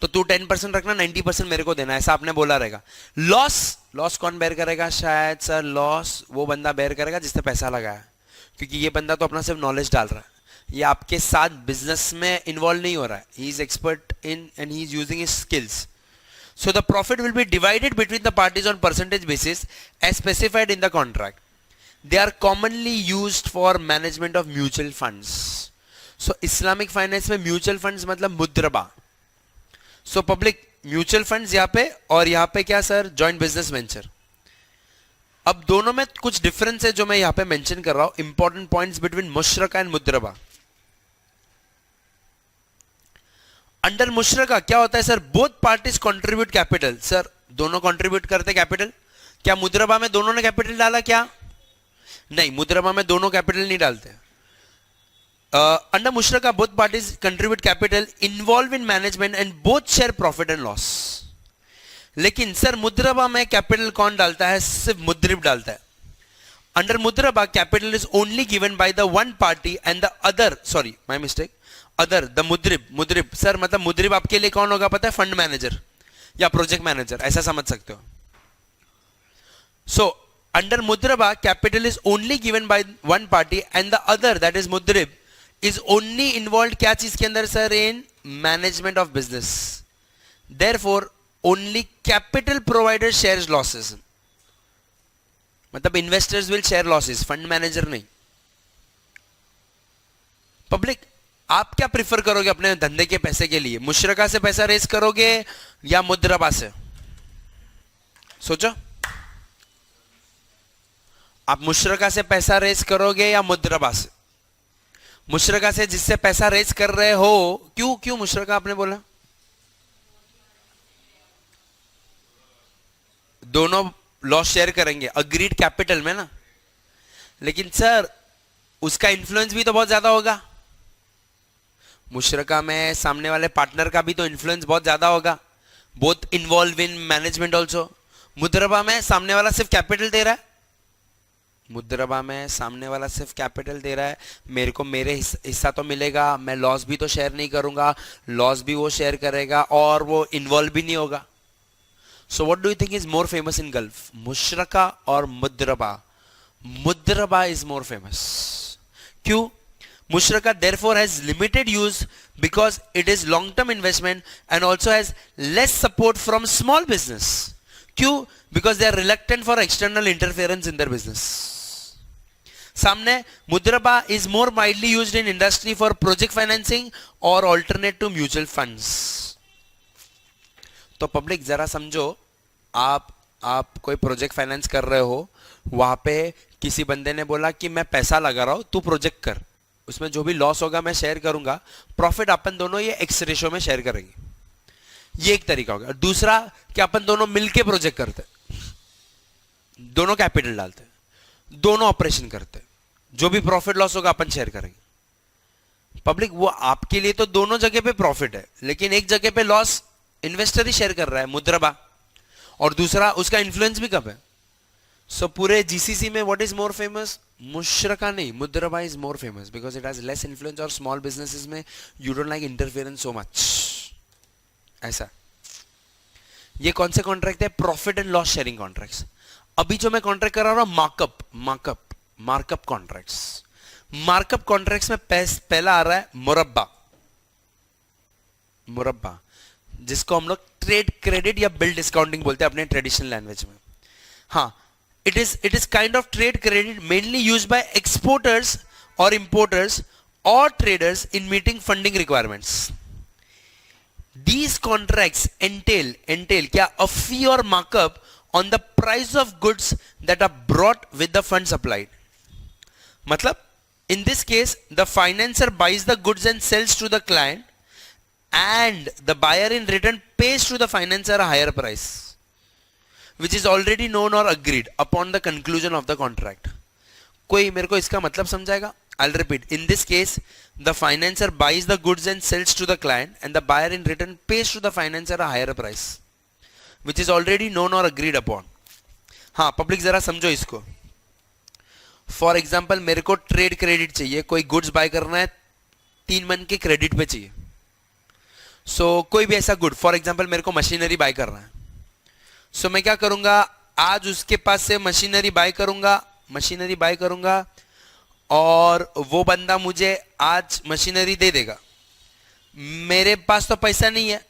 तो तू 10% रखना, 90% मेरे को देना, ऐसा आपने बोला रहेगा। लॉस कौन बेयर करेगा? शायद सर लॉस वो बंदा बेयर करेगा जिसने पैसा लगाया, क्योंकि ये बंदा तो अपना सिर्फ नॉलेज डाल रहा है, ये आपके साथ बिजनेस में इन्वॉल्व नहीं हो रहा है। He is expert in and he is using his skills. So the profit will be divided between the parties on percentage basis as specified in the contract. They are commonly used for management of mutual funds. So Islamic finance में mutual funds मतलब मुद्रबा. So public mutual funds यहाँ पे, और यहाँ पे क्या sir, joint business venture. अब दोनों में कुछ डिफरेंस है जो मैं यहाँ पे मेंशन कर रहा हूं, इंपॉर्टेंट पॉइंट्स बिटवीन मुशरका एंड मुद्रबा। अंडर मुशरका क्या होता है sir, both parties contribute capital. Sir दोनों कंट्रीब्यूट करते कैपिटल, क्या मुद्रबा में दोनों ने कैपिटल डाला? क्या नहीं, मुद्रबा में दोनों कैपिटल नहीं डालते। अंडर मुशरका both parties contribute capital, involve in management and both share profit and loss. लेकिन सर मुद्रबा में कैपिटल कौन डालता है? सिर्फ मुद्रिब डालता है। अंडर मुद्रबा capital is only given by the one party and the other, sorry my mistake, other the मुद्रिब सर मतलब मुद्रिब आपके लिए कौन होगा पता है? फंड मैनेजर या प्रोजेक्ट मैनेजर, ऐसा समझ सकते हो। सो अंडर मुद्रबा capital is only given by one party and the other that is मुद्रिब इज ओनली इन्वॉल्व क्या चीज के अंदर sir? In management of business. Therefore only capital provider shares losses, मतलब investors will share losses, fund manager नहीं। Public आप क्या prefer करोगे अपने धंधे के पैसे के लिए? मुशरका से पैसा रेस करोगे या मुद्रबा से? सोचो, आप मुशरका से पैसा रेस करोगे या मुद्रबा से? मुशरका से जिससे पैसा रेस कर रहे हो, क्यों मुशरका आपने बोला? दोनों लॉस शेयर करेंगे अग्रीड कैपिटल में ना, लेकिन सर उसका इन्फ्लुएंस भी तो बहुत ज्यादा होगा। मुशरका में सामने वाले पार्टनर का भी तो इन्फ्लुएंस बहुत ज्यादा होगा, both involve in management also. मुद्रबा में सामने वाला सिर्फ कैपिटल दे रहा है, मुद्रबा में सामने वाला सिर्फ कैपिटल दे रहा है, मेरे को मेरे हिस्सा तो मिलेगा, मैं लॉस भी तो शेयर नहीं करूंगा, लॉस भी वो शेयर करेगा और वो इन्वॉल्व भी नहीं होगा। So what do you think is more famous in Gulf, मुशरका और मुद्रबा? मुद्रबा इज मोर फेमस। क्यों? Mushraka therefore has limited use because it is long-term investment and also has less support from small business. क्यों? Because they are reluctant for external interference in their business. सामने मुद्रबा is more widely used in industry for project financing or alternate to mutual funds. तो public जरा समझो, आप कोई project finance कर रहे हो, वहां पे किसी बंदे ने बोला कि मैं पैसा लगा रहा हूं, तू प्रोजेक्ट कर, उसमें जो भी लॉस होगा मैं शेयर करूंगा, प्रॉफिट अपन दोनों ये एक्स रेशो में शेयर करेंगे, ये एक तरीका होगा। दूसरा कि अपन दोनों मिलके प्रोजेक्ट करते, दोनों कैपिटल डालते, दोनों ऑपरेशन करते, जो भी प्रॉफिट लॉस होगा अपन शेयर करेंगे। पब्लिक वो आपके लिए तो दोनों जगह पे प्रॉफिट है, लेकिन एक जगह पे लॉस इन्वेस्टर ही शेयर कर रहा है, मुद्रबा, और दूसरा उसका इन्फ्लुएंस भी कम है. सो पूरे जीसीसी में व्हाट इज मोर फेमस? मुशरका नहीं, मुद्रबा is more famous because it has less influence, और स्मॉल बिजनेसेस में you don't like interference so much. ऐसा. ये कौन से कॉन्ट्रैक्ट है? Profit and loss sharing contracts. अभी जो मैं कॉन्ट्रैक्ट करा रहा हूं मार्कअप कॉन्ट्रैक्ट्स. मार्कअप कॉन्ट्रैक्ट्स में पहला आ रहा है मुरब्बा, जिसको हम लोग ट्रेड क्रेडिट या बिल डिस्काउंटिंग बोलते हैं अपने ट्रेडिशनल लैंग्वेज में. हाँ, it is kind of trade credit mainly used by exporters or importers or traders in meeting funding requirements. These contracts entail क्या? A fee or markup on the price of goods that are brought with the fund supplied. मतलब in this case the financer buys the goods and sells to the client, and the buyer in return pays to the financer a higher price, which is already known or agreed upon the conclusion of the contract. कोई मेरे को इसका मतलब समझाएगा? I'll repeat. In this case, the financer buys the goods and sells to the client, and the buyer in return pays to the financer a higher price, which is already known or agreed upon. हाँ, public जरा समझो इसको. For example मेरे को trade credit चाहिए, कोई goods by करना है 3 मंथ के क्रेडिट पे चाहिए. सो कोई भी ऐसा गुड, फॉर एग्जाम्पल मेरे को मशीनरी बाय करना है. सो मैं क्या करूंगा? आज उसके पास से मशीनरी बाय करूंगा और वो बंदा मुझे आज मशीनरी दे देगा. मेरे पास तो पैसा नहीं है,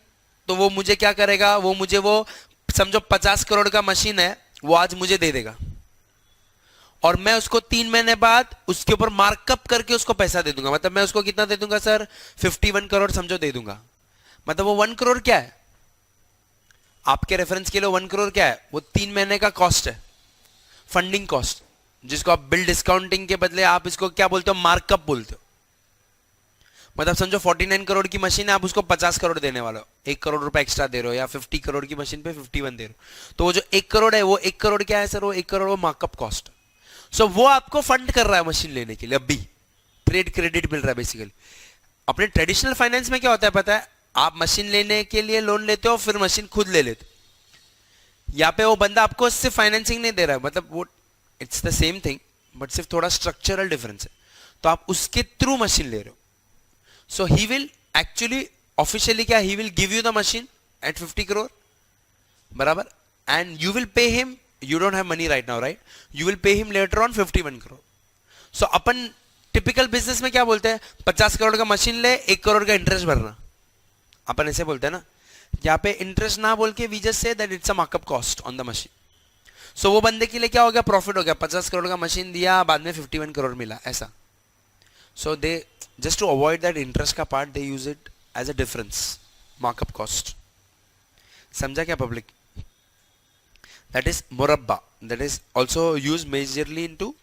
तो वो मुझे क्या करेगा? वो मुझे वो समझो 50 करोड़ का मशीन है, वो आज मुझे दे देगा, और मैं उसको 3 महीने बाद उसके ऊपर मार्कअप करके उसको पैसा दे दूंगा. मतलब मैं उसको कितना दे दूंगा सर? 51 करोड़ समझो दे दूंगा. मतलब वो 1 करोड़ क्या है? आपके रेफरेंस के लिए 1 करोड़ क्या है? वो 3 महीने का कॉस्ट है, फंडिंग कॉस्ट, जिसको आप बिल डिस्काउंटिंग के बदले आप इसको क्या बोलते हो? मार्कअप बोलते हो. मतलब समझो 49 करोड़ की मशीन है, आप उसको 50 करोड़ देने वाले हो, 1 करोड़ रुपए एक्स्ट्रा दे रहे हो, या 50 करोड़ की मशीन पे 51 दे रहे हो. तो वो जो 1 करोड़ है, वो 1 करोड़ क्या है सर? वो 1 करोड़ वो मार्कअप कॉस्ट. सो वो आपको फंड कर रहा है मशीन लेने के लिए. अभी ट्रेड क्रेडिट मिल रहा है बेसिकली. अपने ट्रेडिशनल फाइनेंस में क्या होता है पता है? आप मशीन लेने के लिए लोन लेते हो, फिर मशीन खुद ले लेते हो. यहाँ पे वो बंदा आपको सिर्फ फाइनेंसिंग नहीं दे रहा है, मतलब वो it's the same thing but सिर्फ थोड़ा स्ट्रक्चरल डिफरेंस है. तो आप उसके थ्रू मशीन ले रहे हो. So he will actually officially क्या? He will give you the machine at 50 crore, बराबर, and you will pay him. You don't have money right now, right? You will pay him later on 51 crore. So अपन typical business में क्या बोलते हैं? 50 करोड़ का machine ले, 1 करोड़ का इंटरेस्ट भरना. अपन ऐसे बोलते हैं ना. यहाँ पे इंटरेस्ट ना बोल के we just say that it's a markup cost on the machine. So वो बंदे के लिए क्या हो गया? प्रॉफिट हो गया. 50 करोड़ का मशीन दिया, बाद में 51 करोड़ मिला, ऐसा. So they just to avoid that interest का part, they use it as a difference, markup cost. समझा क्या पब्लिक? दैट इज मुरब्बा. That is also use majorly in to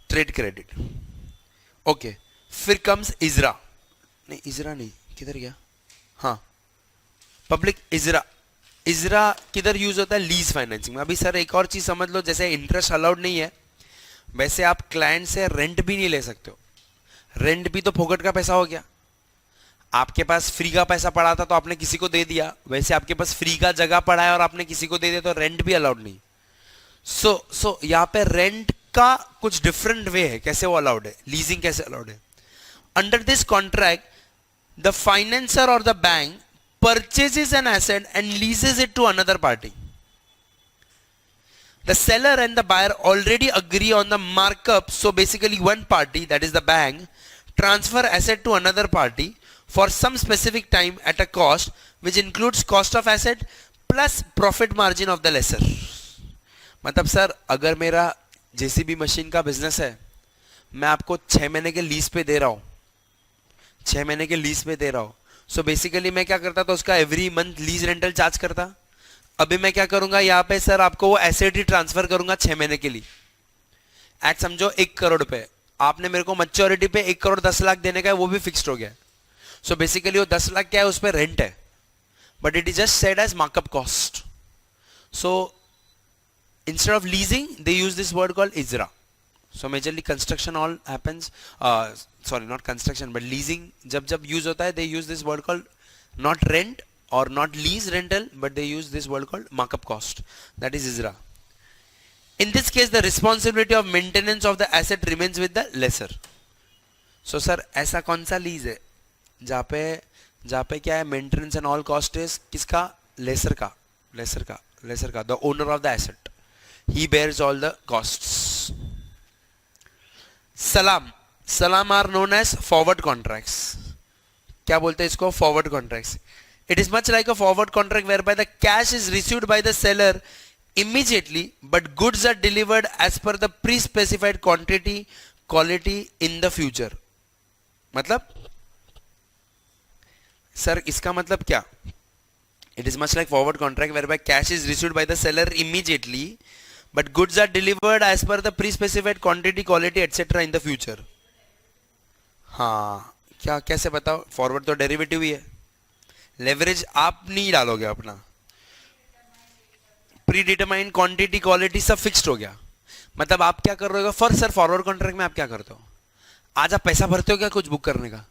trade credit. Okay, फिर कम्स इजरा. नहीं, किधर गया? हाँ, पब्लिक इजरा किधर यूज होता है? लीज फाइनेंसिंग में. अभी सर एक और चीज समझ लो, जैसे इंटरेस्ट अलाउड नहीं है, वैसे आप क्लाइंट से रेंट भी नहीं ले सकते हो. रेंट भी तो फोकट का पैसा हो गया. आपके पास फ्री का पैसा पड़ा था तो आपने किसी को दे दिया, वैसे आपके पास फ्री का जगह पड़ा है और आपने किसी को दे दिया, तो रेंट भी अलाउड नहीं. सो यहाँ पे रेंट का कुछ डिफरेंट वे है, कैसे वो अलाउड है, लीजिंग कैसे अलाउड है. Under this contract the financer or the bank purchases an asset and leases it to another party. The seller and the buyer already agree on the markup, so basically one party, that is the bank, transfer asset to another party for some specific time at a cost which includes cost of asset plus profit margin of the lessor. मतलब sir अगर मेरा JCB machine का business है, मैं आपको 6 महीने के lease पे दे रहा हूँ, 6 महीने के लीज पे दे रहा हूं. सो बेसिकली मैं क्या करता था? उसका every month lease rental charge करता. अभी मैं क्या करूंगा? यहाँ पे सर आपको वो एसेट ही ट्रांसफर करूंगा 6 महीने के लिए, एट समझो 1 करोड़ पे. आपने मेरे को मैच्योरिटी पे 1 करोड़ 10 लाख देने का है, वो भी फिक्स्ड हो गया. सो बेसिकली वो 10 लाख क्या है? उस पर रेंट है, but it is just said as markup cost. So instead of leasing they use this word called इजरा. So majorly construction all happens, sorry not construction but leasing जब जब यूज होता है, they use this word called not rent or not lease rental, but they use this word called markup cost, that is ISRA. In this case the responsibility of maintenance of the asset remains with the lessor. So sir ऐसा कौन सा lease है जहाँ पे क्या है, maintenance and all cost is किसका, lessor का, the owner of the asset, he bears all the costs. सलाम are known as forward contracts. क्या बोलते हैं इसको, forward contracts. It is much like a forward contract whereby the cash is received by the seller immediately, but goods are delivered as per the pre-specified quantity, quality in the future. मतलब sir इसका मतलब क्या? It is much like forward contract whereby cash is received by the seller immediately, but goods are delivered as per the pre-specified quantity, quality, etc. in the future. हाँ, क्या कैसे बताओ? Forward तो derivative ही है. Leverage आप नहीं डालोगे अपना, प्री डिटरमाइंड क्वांटिटी क्वालिटी सब फिक्स्ड हो गया. मतलब आप क्या कर रहे हो फॉर सर फॉरवर्ड कॉन्ट्रैक्ट में आप क्या करते हो, आज आप पैसा भरते हो क्या कुछ बुक करने का,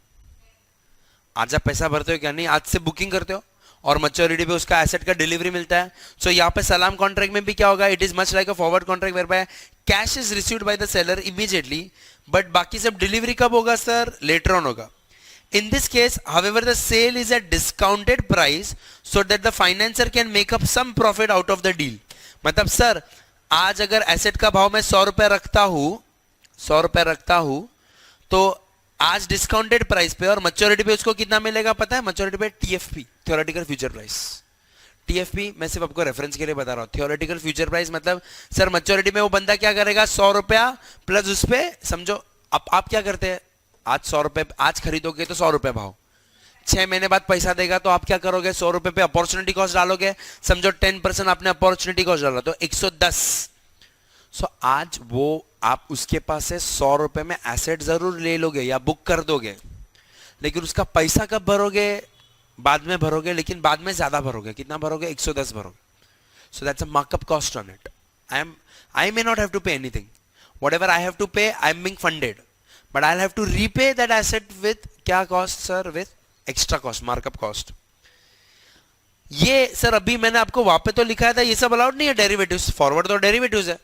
आज आप पैसा भरते हो क्या, नहीं आज से बुकिंग करते हो और मैच्योरिटी पे उसका एसेट का डिलीवरी मिलता है. सो यहाँ पे सलाम कॉन्ट्रैक्ट में भी क्या होगा, it is much like a forward contract whereby cash is received by the seller immediately, but बाकी सब डिलीवरी कब होगा सर, लेटर ऑन होगा. In this case, however, the sale is at discounted price so that the financier can make up some profit out of the deal. मतलब sir आज अगर asset का भाव मैं 100 रुपए रखता हूं तो आज डिस्काउंटेड प्राइस पे और मैच्योरिटी पे उसको कितना मिलेगा पता है, मैच्योरिटी पे TFP, theoretical future price. TFP मैं सिर्फ आपको रेफरेंस के लिए बता रहा हूं, थियोरेटिकल फ्यूचर प्राइस मतलब सर मैच्योरिटी में वो बंदा क्या करेगा, 100 रुपया प्लस उस पे समझो आप क्या करते हैं, आज 100 रुपए आज खरीदोगे तो 100 रुपए भाव, 6 महीने बाद पैसा देगा तो आप क्या करोगे, 100 रुपए पे अपॉर्चुनिटी कॉस्ट डालोगे, समझो 10% आपने अपॉर्चुनिटी कॉस्ट डाला तो 110. सो आज वो आप उसके पास से 100 रुपए में एसेट जरूर ले लोगे या बुक कर दोगे, लेकिन उसका पैसा कब भरोगे, बाद में भरोगे, लेकिन बाद में ज्यादा भरोगे. कितना भरोगे, 110 भरोगे. So that's a markup cost on it. I may not have to pay anything, whatever I have to pay I am being funded, but I'll have to repay that asset with क्या cost sir, with extra cost, markup cost. ये sir अभी मैंने आपको वहां पे तो लिखा था ये सब अलाउड नहीं है, डेरिवेटिव्स, फॉरवर्ड तो डेरिवेटिव्स है.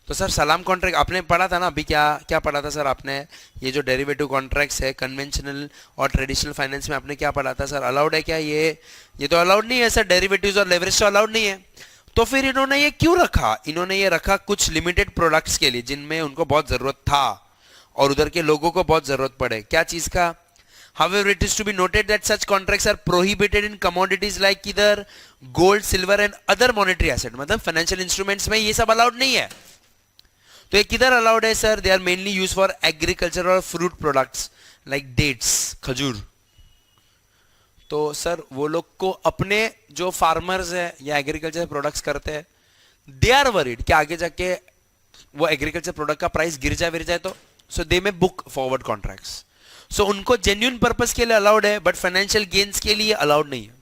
तो सर सलाम कॉन्ट्रैक्ट आपने पढ़ा था ना अभी, क्या पढ़ा था सर आपने, ये जो डेरिवेटिव कॉन्ट्रैक्ट्स है कन्वेंशनल और ट्रेडिशनल फाइनेंस में आपने क्या पढ़ा था सर, अलाउड है क्या ये तो अलाउड नहीं है सर, डेरिवेटिव्स और लेवरेज तो अलाउड नहीं है. तो फिर इन्होंने ये क्यों रखा, इन्होंने ये रखा कुछ लिमिटेड प्रोडक्ट्स के लिए जिनमें उनको बहुत जरूरत था और उधर के लोगों को बहुत जरूरत पड़े. क्या चीज का, however it is to be noted that such contracts are prohibited in commodities like either gold, silver and other monetary asset. मतलब फाइनेंशियल इंस्ट्रूमेंट्स में ये सब अलाउड नहीं है. तो ये किधर अलाउड है sir, they are mainly use for agriculture और फ्रूट प्रोडक्ट्स लाइक डेट्स, खजूर. तो सर वो लोग को अपने जो फार्मर्स है या एग्रीकल्चर प्रोडक्ट्स करते हैं, दे आर वरीड कि आगे जाके वो एग्रीकल्चर प्रोडक्ट का प्राइस गिर जाए तो so they may book forward contracts. So उनको genuine purpose के लिए allowed है, but financial gains के लिए allowed नहीं है.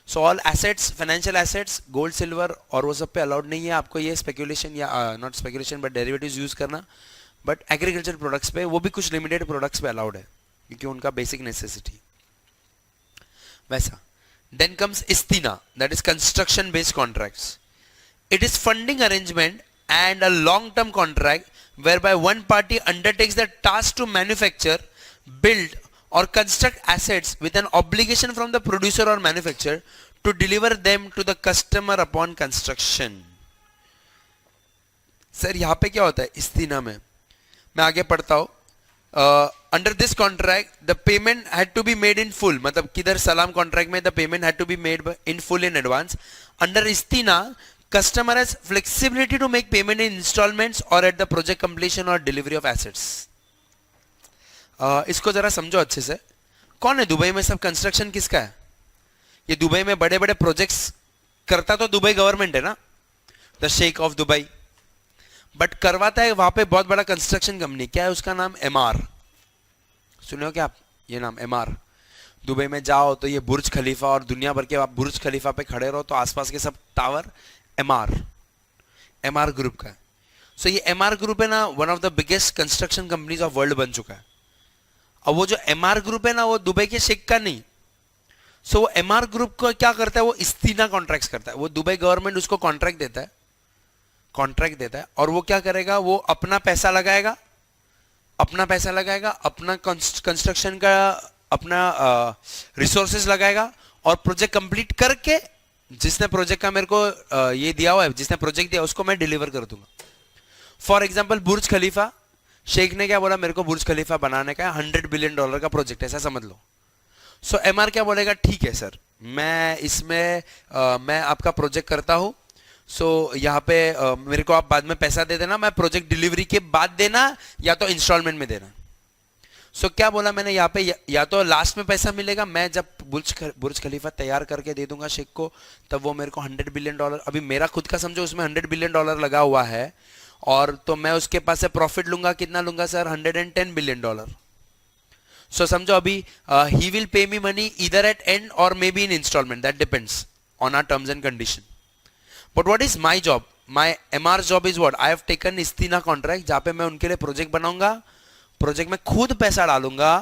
So all assets, financial assets, gold, silver और वो सब पे allowed नहीं है. आपको ये speculation या not speculation but derivatives use करना, but agriculture products पे वो भी कुछ limited products पे allowed है क्योंकि उनका basic necessity वैसा. Then comes istina, that is construction based contracts. It is funding arrangement and a long term contract whereby one party undertakes the task to manufacture, build or construct assets with an obligation from the producer or manufacturer to deliver them to the customer upon construction. Sir यहाँ पे क्या होता है इस्तीना में, मैं आगे पढ़ता हूँ. Under this contract the payment had to be made in full, मतलब किधर सलाम कॉन्ट्रैक्ट में the payment had to be made in full in advance. Under istina customer has flexibility to make payment in installments or at the project completion or delivery of assets. इसको जरा समझो अच्छे से. कौन है दुबई में सब कंस्ट्रक्शन किसका है, ये दुबई में बड़े बड़े प्रोजेक्ट्स करता तो दुबई गवर्नमेंट है ना, the sheikh of Dubai, but करवाता है वहां पे बहुत बड़ा कंस्ट्रक्शन कंपनी. क्या है उसका नाम, एमआर. सुने हो क्या आप ये नाम एमआर? दुबई में जाओ तो ये बुर्ज खलीफा और दुनिया भर के आप बुर्ज खलीफा पे खड़े रहो तो आसपास के सब टावर एमआर ग्रुप का है. सो ये एमआर ग्रुप है ना, one of the biggest construction companies of world बन चुका है। अब वो जो एमआर ग्रुप है ना, वो दुबई के शेख का नहीं। सो वो एमआर ग्रुप को क्या करता है, वो इस्तीना कॉन्ट्रैक्ट्स करता है। वो दुबई गवर्नमेंट उसको कॉन्ट्रैक्ट देता है और वो क्या करेगा, वो अपना पैसा लगाएगा, अपना कंस्ट्रक्शन का अपना रिसोर्सेज लगाएगा और प्रोजेक्ट कंप्लीट करके जिसने प्रोजेक्ट का मेरे को ये दिया हुआ है, जिसने प्रोजेक्ट दिया उसको मैं डिलीवर कर दूंगा। फॉर एग्जाम्पल बुर्ज खलीफा, शेख ने क्या बोला, मेरे को बुर्ज खलीफा बनाने का $100 बिलियन का प्रोजेक्ट है, ऐसा समझ लो। सो एमआर क्या बोलेगा, ठीक है सर, मैं इसमें मैं आपका प्रोजेक्ट करता हूं। सो यहाँ पे मेरे को आप बाद में पैसा दे देना, मैं प्रोजेक्ट डिलीवरी के बाद देना या तो इंस्टॉलमेंट में देना। सो क्या बोला मैंने यहाँ पे, या तो लास्ट में पैसा मिलेगा, मैं जब बुर्ज खलीफा तैयार करके दे दूंगा शेख को, तब वो मेरे को $100 बिलियन, अभी मेरा खुद का समझो उसमें $100 बिलियन लगा हुआ है, और तो मैं उसके पास से प्रॉफिट लूंगा, कितना लूंगा सर, $110 बिलियन। सो समझो अभी he will pay me money इधर एट एंड और may be in installment, that depends on our terms and condition. But what is my job, my MR job is what, I have taken इस्तीना contract, जहां पे मैं उनके लिए project बनाऊंगा, project में खुद पैसा डालूंगा,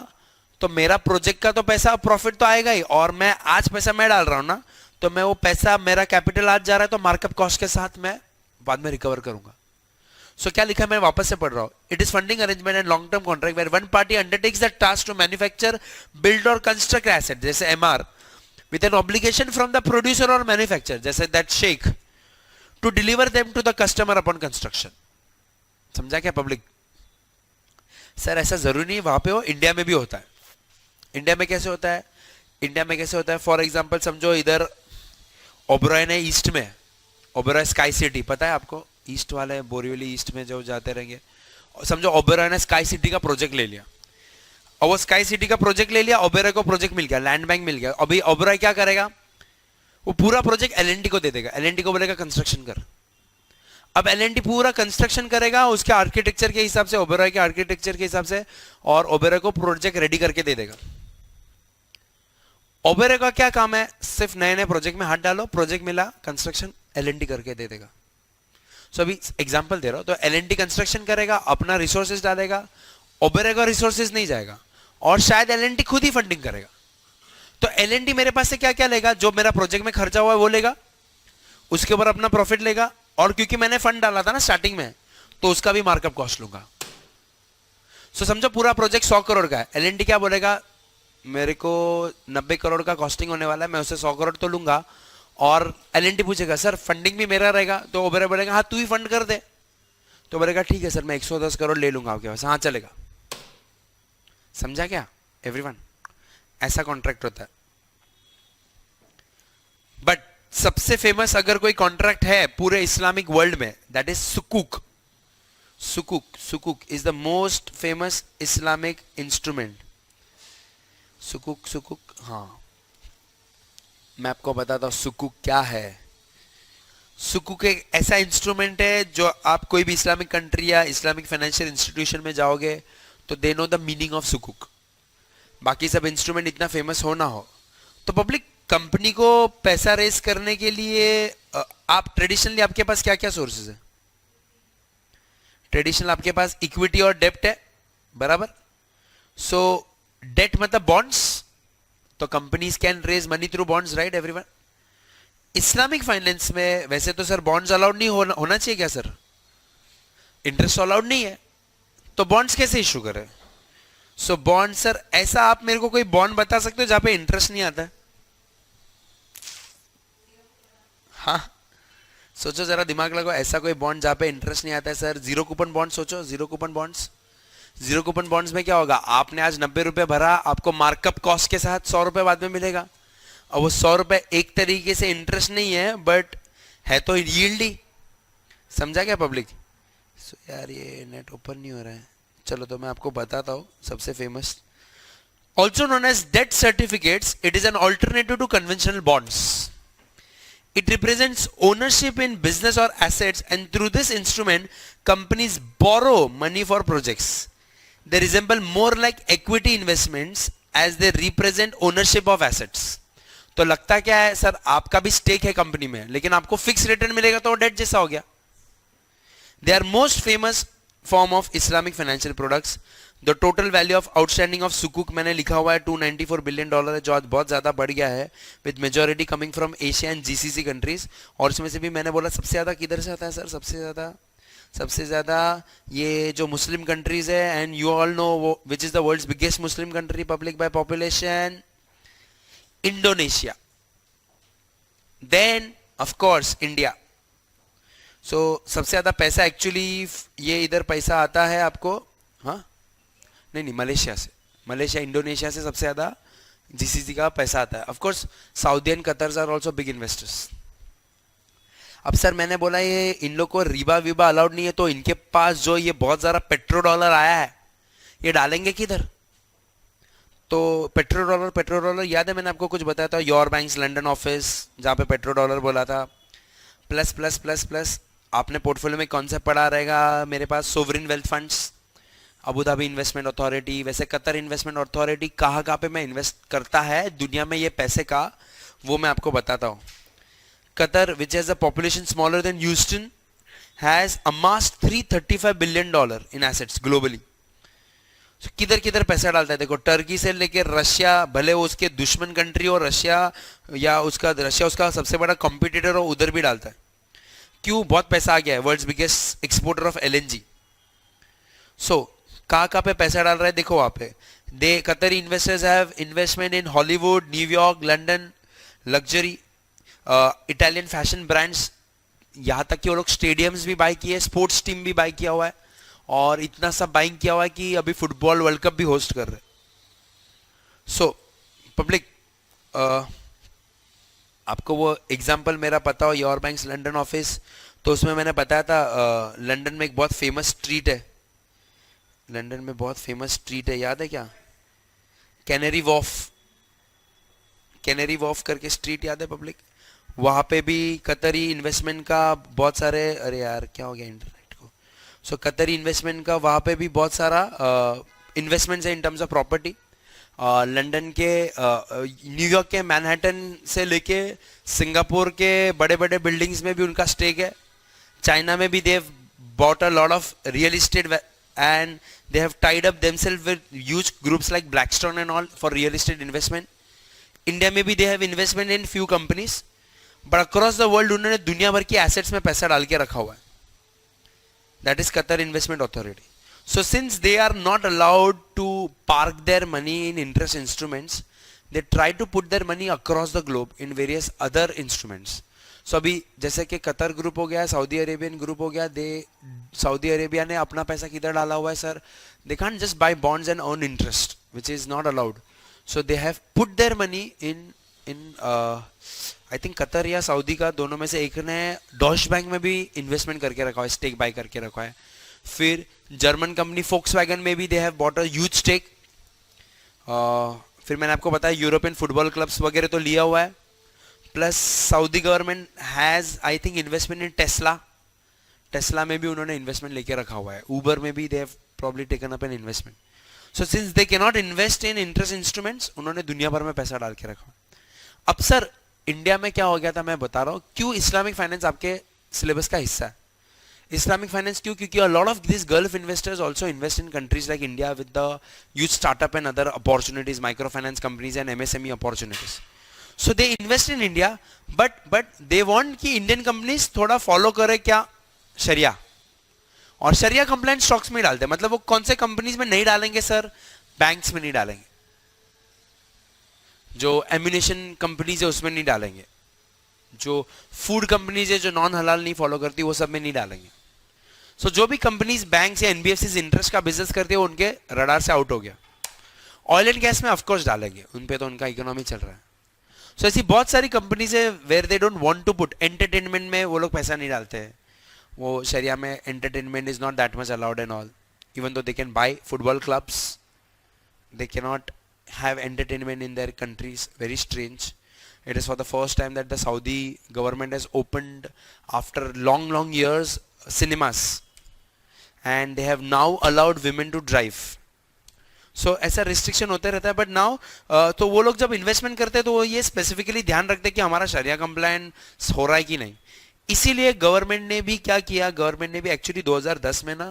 तो मेरा प्रोजेक्ट का तो पैसा प्रॉफिट तो आएगा ही, और मैं आज पैसा मैं डाल रहा हूं ना, तो मैं वो पैसा, मेरा कैपिटल आज जा रहा है, तो मार्कअप कॉस्ट के साथ मैं बाद में रिकवर करूंगा। सो क्या लिखा है, मैं वापस से पढ़ रहा हूं, it is funding arrangement and long term contract where one party undertakes the task to manufacture, build और कंस्ट्रक्ट एसेट, जैसे Emaar, with an obligation from the producer और मैन्युफैक्चर, जैसे that sheikh, to deliver them to the customer upon construction. समझा क्या public? Sir ऐसा जरूरी नहीं वहां पे हो, इंडिया में भी होता है। इंडिया में कैसे होता है, फॉर एग्जाम्पल समझो इधर ओबरॉय ने ईस्ट में, ओबरॉय स्काई सिटी पता है आपको, ईस्ट वाले बोरीवली ईस्ट में जो जाते रहेंगे, समझो ओबरॉय ने स्काई सिटी का प्रोजेक्ट ले लिया, और वो स्काई सिटी का प्रोजेक्ट ले लिया, ओबरॉय को प्रोजेक्ट मिल गया, लैंड बैंक मिल गया। अभी ओबरॉय क्या करेगा, वो पूरा प्रोजेक्ट एलएनटी को दे देगा, एलएनटी को बोलेगा कंस्ट्रक्शन कर। अब एलएनटी पूरा कंस्ट्रक्शन करेगा उसके आर्किटेक्चर के हिसाब से, ओबरॉय के आर्किटेक्चर के हिसाब से, और ओबरॉय को प्रोजेक्ट रेडी करके दे देगा। ओबरॉय का क्या काम है, सिर्फ नए नए प्रोजेक्ट में हाथ डालो, प्रोजेक्ट मिला, कंस्ट्रक्शन एलएनटी करके दे देगा। सो अभी एग्जांपल दे रहा हूं, तो एलएनटी कंस्ट्रक्शन करेगा, अपना रिसोर्सेज डालेगा, ओबरॉय का रिसोर्सेज नहीं जाएगा, और शायद एलएनटी खुद ही फंडिंग करेगा। तो एलएनटी मेरे पास से क्या क्या लेगा, जो मेरा प्रोजेक्ट में खर्चा हुआ है वो लेगा, उसके ऊपर अपना प्रॉफिट लेगा, और क्योंकि मैंने फंड डाला था ना स्टार्टिंग में, तो उसका भी मार्कअप कॉस्ट लूंगा। सो समझो पूरा प्रोजेक्ट 100 करोड़ का है, एलएनटी क्या बोलेगा, मेरे को 90 करोड़ का कॉस्टिंग होने वाला है, मैं उसे 100 करोड़ तो लूंगा, और एलएनटी पूछेगा सर फंडिंग भी मेरा रहेगा, तो ओबरॉय बोलेगा हाँ तू ही फंड कर दे, तो बोलेगा ठीक है सर मैं 110 करोड़ ले लूंगा आपके पास, हाँ चलेगा। समझा क्या एवरीवन? ऐसा कॉन्ट्रैक्ट होता है। बट सबसे फेमस अगर कोई कॉन्ट्रैक्ट है पूरे इस्लामिक वर्ल्ड में, दैट इज सुकूक। सुकूक is the most famous Islamic instrument. सुकूक, हाँ मैं आपको बताता हूं सुकूक क्या है। सुकूक एक ऐसा इंस्ट्रूमेंट है जो आप कोई भी इस्लामिक कंट्री या इस्लामिक फाइनेंशियल इंस्टीट्यूशन में जाओगे तो they know the meaning of सुकूक। बाकी सब इंस्ट्रूमेंट इतना फेमस हो ना हो, तो पब्लिक कंपनी को पैसा रेस करने के लिए आप ट्रेडिशनली आपके पास क्या क्या सोर्सेज है? ट्रेडिशनल आपके पास इक्विटी और डेब्ट है, बराबर। सो डेट मतलब बॉन्ड्स, तो companies can raise money through bonds, right everyone. Islamic finance में वैसे तो सर बॉन्ड्स अलाउड नहीं होना चाहिए क्या सर? इंटरेस्ट अलाउड नहीं है, तो बॉन्ड्स कैसे इशू करें? सो बॉन्ड सर, ऐसा आप मेरे को कोई बॉन्ड बता सकते हो जहां पे इंटरेस्ट नहीं आता है? हाँ सोचो जरा, दिमाग लगाओ, ऐसा कोई बॉन्ड जहां पे इंटरेस्ट नहीं आता है सर। जीरो कूपन बॉन्ड सोचो, zero coupon bonds. Zero coupon bonds में क्या होगा, आपने आज 90 रुपए भरा, आपको मार्कअप कॉस्ट के साथ 100 रुपए बाद में मिलेगा, और वो 100 रुपए एक तरीके से इंटरेस्ट नहीं है बट है तो यील्ड ही। समझा क्या पब्लिक? सो यार ये नेट ओपन नहीं हो रहा है, चलो तो मैं आपको बताता हूँ। सबसे famous, also known as debt certificates, it is an alternative to conventional bonds. It represents ownership in business or assets, and through this instrument, companies borrow money for projects. They resemble more like equity investments as they represent ownership of assets. तो लगता क्या है sir, आपका भी stake है company में, लेकिन आपको फिक्स रिटर्न मिलेगा तो डेट जैसा हो गया। They are most famous form of Islamic financial products. The total value of outstanding of Sukuk मैंने लिखा हुआ है $294 billion है, जो आज बहुत ज़्यादा बढ़ गया है, with majority coming from Asia and GCC countries. और इसमें से भी मैंने बोला सबसे ज़्यादा किधर से आता है सर? सबसे ज़्यादा ये जो मुस्लिम कंट्रीज है, and you all know which is the world's biggest Muslim country public by population? Indonesia. Then of course India. So सबसे ज़्यादा पैसा एक्चुअली ये इधर पैसा आता है आपको, हाँ नहीं मलेशिया से, मलेशिया इंडोनेशिया से सबसे ज़्यादा जीसीसी का पैसा आता है. Of course Saudi and Qatar are also big investors. अब सर मैंने बोला ये इन लोग को रिबा विबा अलाउड नहीं है, तो इनके पास जो ये बहुत ज़्यादा पेट्रो डॉलर आया है ये डालेंगे किधर? तो पेट्रो डॉलर याद है मैंने आपको कुछ बताया था, योर बैंक्स लंदन ऑफिस जहाँ पे पेट्रो डॉलर बोला था. प्लस प्लस प्लस प्लस आपने पोर्टफोलियो में कौन सा पड़ा रहेगा मेरे पास? Sovereign wealth funds, Abu Dhabi investment authority. वैसे कतर इन्वेस्टमेंट अथॉरिटी कहाँ पे मैं इन्वेस्ट करता है दुनिया में ये पैसे का, वो मैं आपको बताता हूँ. Qatar, which has a population smaller than Houston, has amassed $335 billion in assets globally. So, किधर पैसा डालता है? देखो टर्की से लेके रशिया, भले वो उसके दुश्मन कंट्री हो रशिया, या रशिया उसका सबसे बड़ा कॉम्पिटिटर हो, उधर भी डालता है. क्यों? बहुत पैसा आ गया है. World's biggest exporter of LNG. So कहाँ पे पैसा डाल रहा है? देखो वहाँ पे दे कतरी investors have investment in Hollywood, New York, London, luxury, Italian fashion brands, यहाँ तक कि वो लोग स्टेडियम्स भी बाय किए, स्पोर्ट्स टीम भी बाय किया हुआ है, और इतना सब बाइंग किया हुआ है कि अभी फुटबॉल वर्ल्ड कप भी होस्ट कर रहे. सो पब्लिक, आपको वो एग्जांपल मेरा पता हो योर बैंक्स लंदन ऑफिस, तो उसमें मैंने बताया था लंदन में एक बहुत फेमस स्ट्रीट है, लंदन में बहुत फेमस स्ट्रीट है, याद है क्या? कैनरी वॉफ करके स्ट्रीट याद है पब्लिक? वहाँ पे भी कतरी इन्वेस्टमेंट का बहुत सारे, अरे यार क्या हो गया इंटरनेट को. सो कतरी इन्वेस्टमेंट का वहाँ पे भी बहुत सारा इन्वेस्टमेंट्स है in terms of property. London के, न्यूयॉर्क के मैनहट्टन से लेके सिंगापुर के बड़े बड़े बिल्डिंग्स में भी उनका स्टेक है. चाइना में भी they have bought a lot of real estate and they have tied up themselves with huge groups like Blackstone and all for real estate investment. India में भी they have investment in few companies, but across the world उन्होंने दुनिया भर की assets में पैसा डाल के रखा हुआ है. That is Qatar investment authority. So since they are not allowed to park their money in interest instruments, they try to put their money across the globe in various other instruments. So अभी जैसे कि Qatar group हो गया, Saudi Arabian group हो गया, Saudi Arabia ने अपना पैसा किधर डाला हुआ है sir? They can't just by bonds and earn interest, which is not allowed. So they have put their money in I think Qatar या सऊदी का दोनों में से एक ने डॉश बैंक में भी इन्वेस्टमेंट करके रखा है, स्टेक बाय करके रखा है. फिर जर्मन कंपनी फोक्सवैगन में भी they have bought a huge stake. फिर मैंने आपको बताया यूरोपियन फुटबॉल क्लब्स वगैरह तो लिया हुआ है. Plus Saudi government has I think investment in Tesla में भी उन्होंने इन्वेस्टमेंट लेके रखा हुआ है. ऊबर में भी they have probably taken up an investment. So since they can not invest in interest instruments, उन्होंने दुनिया भर में पैसा डाल के रखा. अब सर इंडिया में क्या हो गया था मैं बता रहा हूँ, क्यों इस्लामिक फाइनेंस आपके सिलेबस का हिस्सा है. इस्लामिक फाइनेंस क्यों? क्योंकि a lot of these Gulf investors also invest in countries like India with the huge startup and other opportunities, microfinance companies and MSME opportunities. So they invest in India, but they want कि Indian companies थोड़ा follow करे क्या? शरिया. और शरिया compliant stocks में डालते हैं. मतलब वो कौन से कंपनीज में नहीं डालेंगे सर? बैंक्स में नहीं डालेंगे, जो एम्यूनेशन कंपनीज है उसमें नहीं डालेंगे, जो फूड कंपनीज है जो नॉन हलाल नहीं फॉलो करती वो सब में नहीं डालेंगे. सो जो भी कंपनीज बैंक्स या एनबीएफसीज इंटरेस्ट का बिजनेस करते हैं वो उनके रडार से आउट हो गया. ऑयल एंड गैस में ऑफकोर्स डालेंगे, उन पे तो उनका इकोनॉमी चल रहा है. सो ऐसी बहुत सारी कंपनीज है where they don't want to put. Entertainment में वो लोग पैसा नहीं डालते हैं. वो शरिया में entertainment is not that much allowed and all. Even though they can buy football clubs, they can not have entertainment in their countries. Very strange. It is for the first time that the Saudi government has opened after long years cinemas, and they have now allowed women to drive. So ऐसा restriction होते रहता है. But now तो वो लोग जब investment करते हैं तो वो ये specifically ध्यान रखते हैं कि हमारा शरिया compliant हो रहा है कि नहीं. इसीलिए गवर्नमेंट ने भी क्या किया, गवर्नमेंट ने भी एक्चुअली 2010 में ना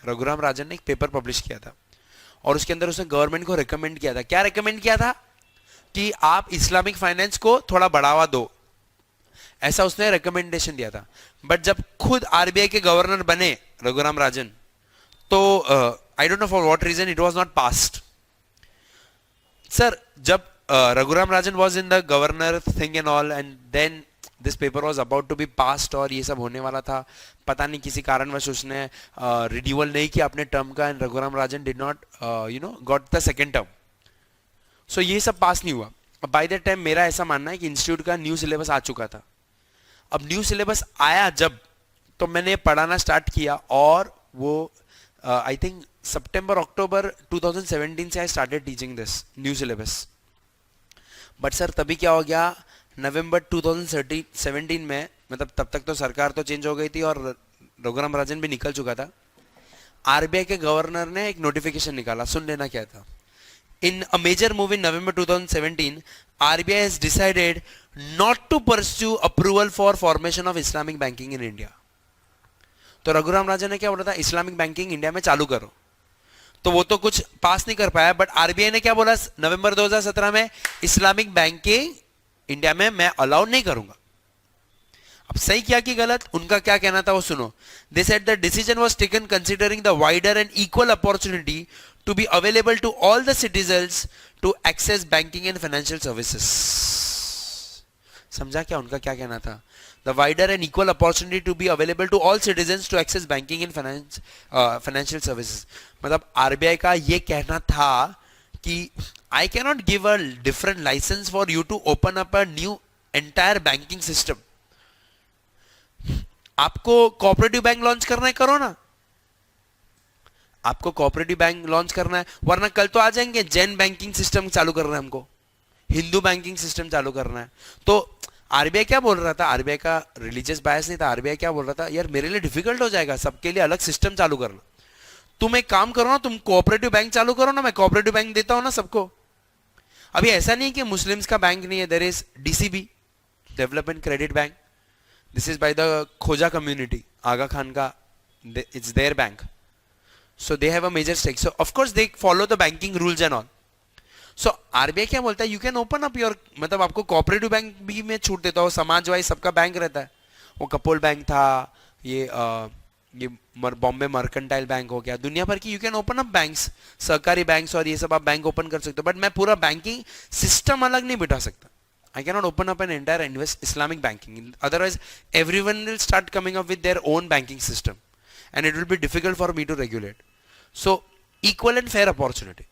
रघुराम राजन ने एक पेपर पब्लिश किया था और उसके अंदर उसने गवर्नमेंट को रिकमेंड किया था, क्या रिकमेंड किया था कि आप इस्लामिक फाइनेंस को थोड़ा बढ़ावा दो, ऐसा उसने रिकमेंडेशन दिया था। बट जब खुद आरबीआई के गवर्नर बने रघुराम राजन, तो I don't know for what reason it was not passed. Sir जब Raghuram Rajan was in the governor thing and all and then this paper was about to be passed और ये सब होने वाला था, पता नहीं किसी कारणवश उसने रिन्यूअल नहीं किया अपने टर्म का and Raghuram Rajan did not got the second term, so ये सब पास नहीं हुआ। बाय द टाइम मेरा ऐसा मानना है कि इंस्टीट्यूट का न्यू सिलेबस आ चुका था। अब न्यू सिलेबस आया जब, तो मैंने पढ़ाना स्टार्ट किया और वो आई थिंक सितंबर अक्टूबर 2017 से I started teaching this new syllabus. But sir तभी क्या हो गया, नवंबर 2017 में, मतलब तब तक तो सरकार तो चेंज हो गई थी और रघुराम राजन भी निकल चुका था, आरबीआई के गवर्नर ने एक नोटिफिकेशन निकाला, सुन लेना क्या था। In a major move in November 2017, RBI has decided not to pursue approval for formation of Islamic banking in India. तो रघुराम राजन ने क्या बोला था, इस्लामिक बैंकिंग इंडिया में चालू करो, तो वो तो कुछ पास नहीं कर पाया। बट आरबीआई ने क्या बोला नवंबर 2017 में, इस्लामिक बैंकिंग इंडिया में मैं अलाउ नहीं करूंगा। अब सही किया कि गलत, उनका क्या कहना था वो सुनो। They said the decision was taken considering the wider and equal opportunity to be available to all the citizens to access banking and financial services. समझा क्या उनका क्या कहना था? The wider and equal opportunity to be available to all citizens to access banking and financial services. मतलब RBI का ये कहना था कि I cannot give a different license for you to open up a new entire banking system. आपको cooperative bank launch करना है, करो ना, आपको कोऑपरेटिव बैंक लॉन्च करना है, वरना कल तो आ जाएंगे जैन बैंकिंग सिस्टम चालू करना है, हमको हिंदू बैंकिंग सिस्टम चालू करना है। तो आरबीआई क्या बोल रहा था, आरबीआई का रिलीजियस बायस नहीं था, आरबीआई क्या बोल रहा था, यार मेरे लिए डिफिकल्ट हो जाएगा सबके लिए अलग सिस्टम चालू करना, तुम एक काम करो ना, तुम कोऑपरेटिव बैंक चालू करो ना, मैं कोऑपरेटिव बैंक देता हूं ना सबको। अभी ऐसा नहीं है कि मुस्लिम्स का बैंक नहीं है, there is DCB, development credit bank, this is by the Khoja community, Aga Khan का, it's their bank, so they have a major stake, so of course they follow the banking rules and all. so RBI क्या बोलता है, you can open up your, मतलब आपको cooperative bank भी में छूट देता हो, समाजवादी सबका बैंक रहता है, वो कपोल बैंक था, ये बॉम्बे मर्केंटाइल बैंक हो गया, दुनिया भर की you can open up banks, सरकारी बैंक्स और ये सब आप बैंक ओपन कर सकते हो। बट मैं पूरा बैंकिंग सिस्टम अलग नहीं बिठा सकता, I cannot open up an entire Islamic banking, otherwise everyone will start coming up with their own banking system and it will be difficult for me to regulate. So equal and fair opportunity.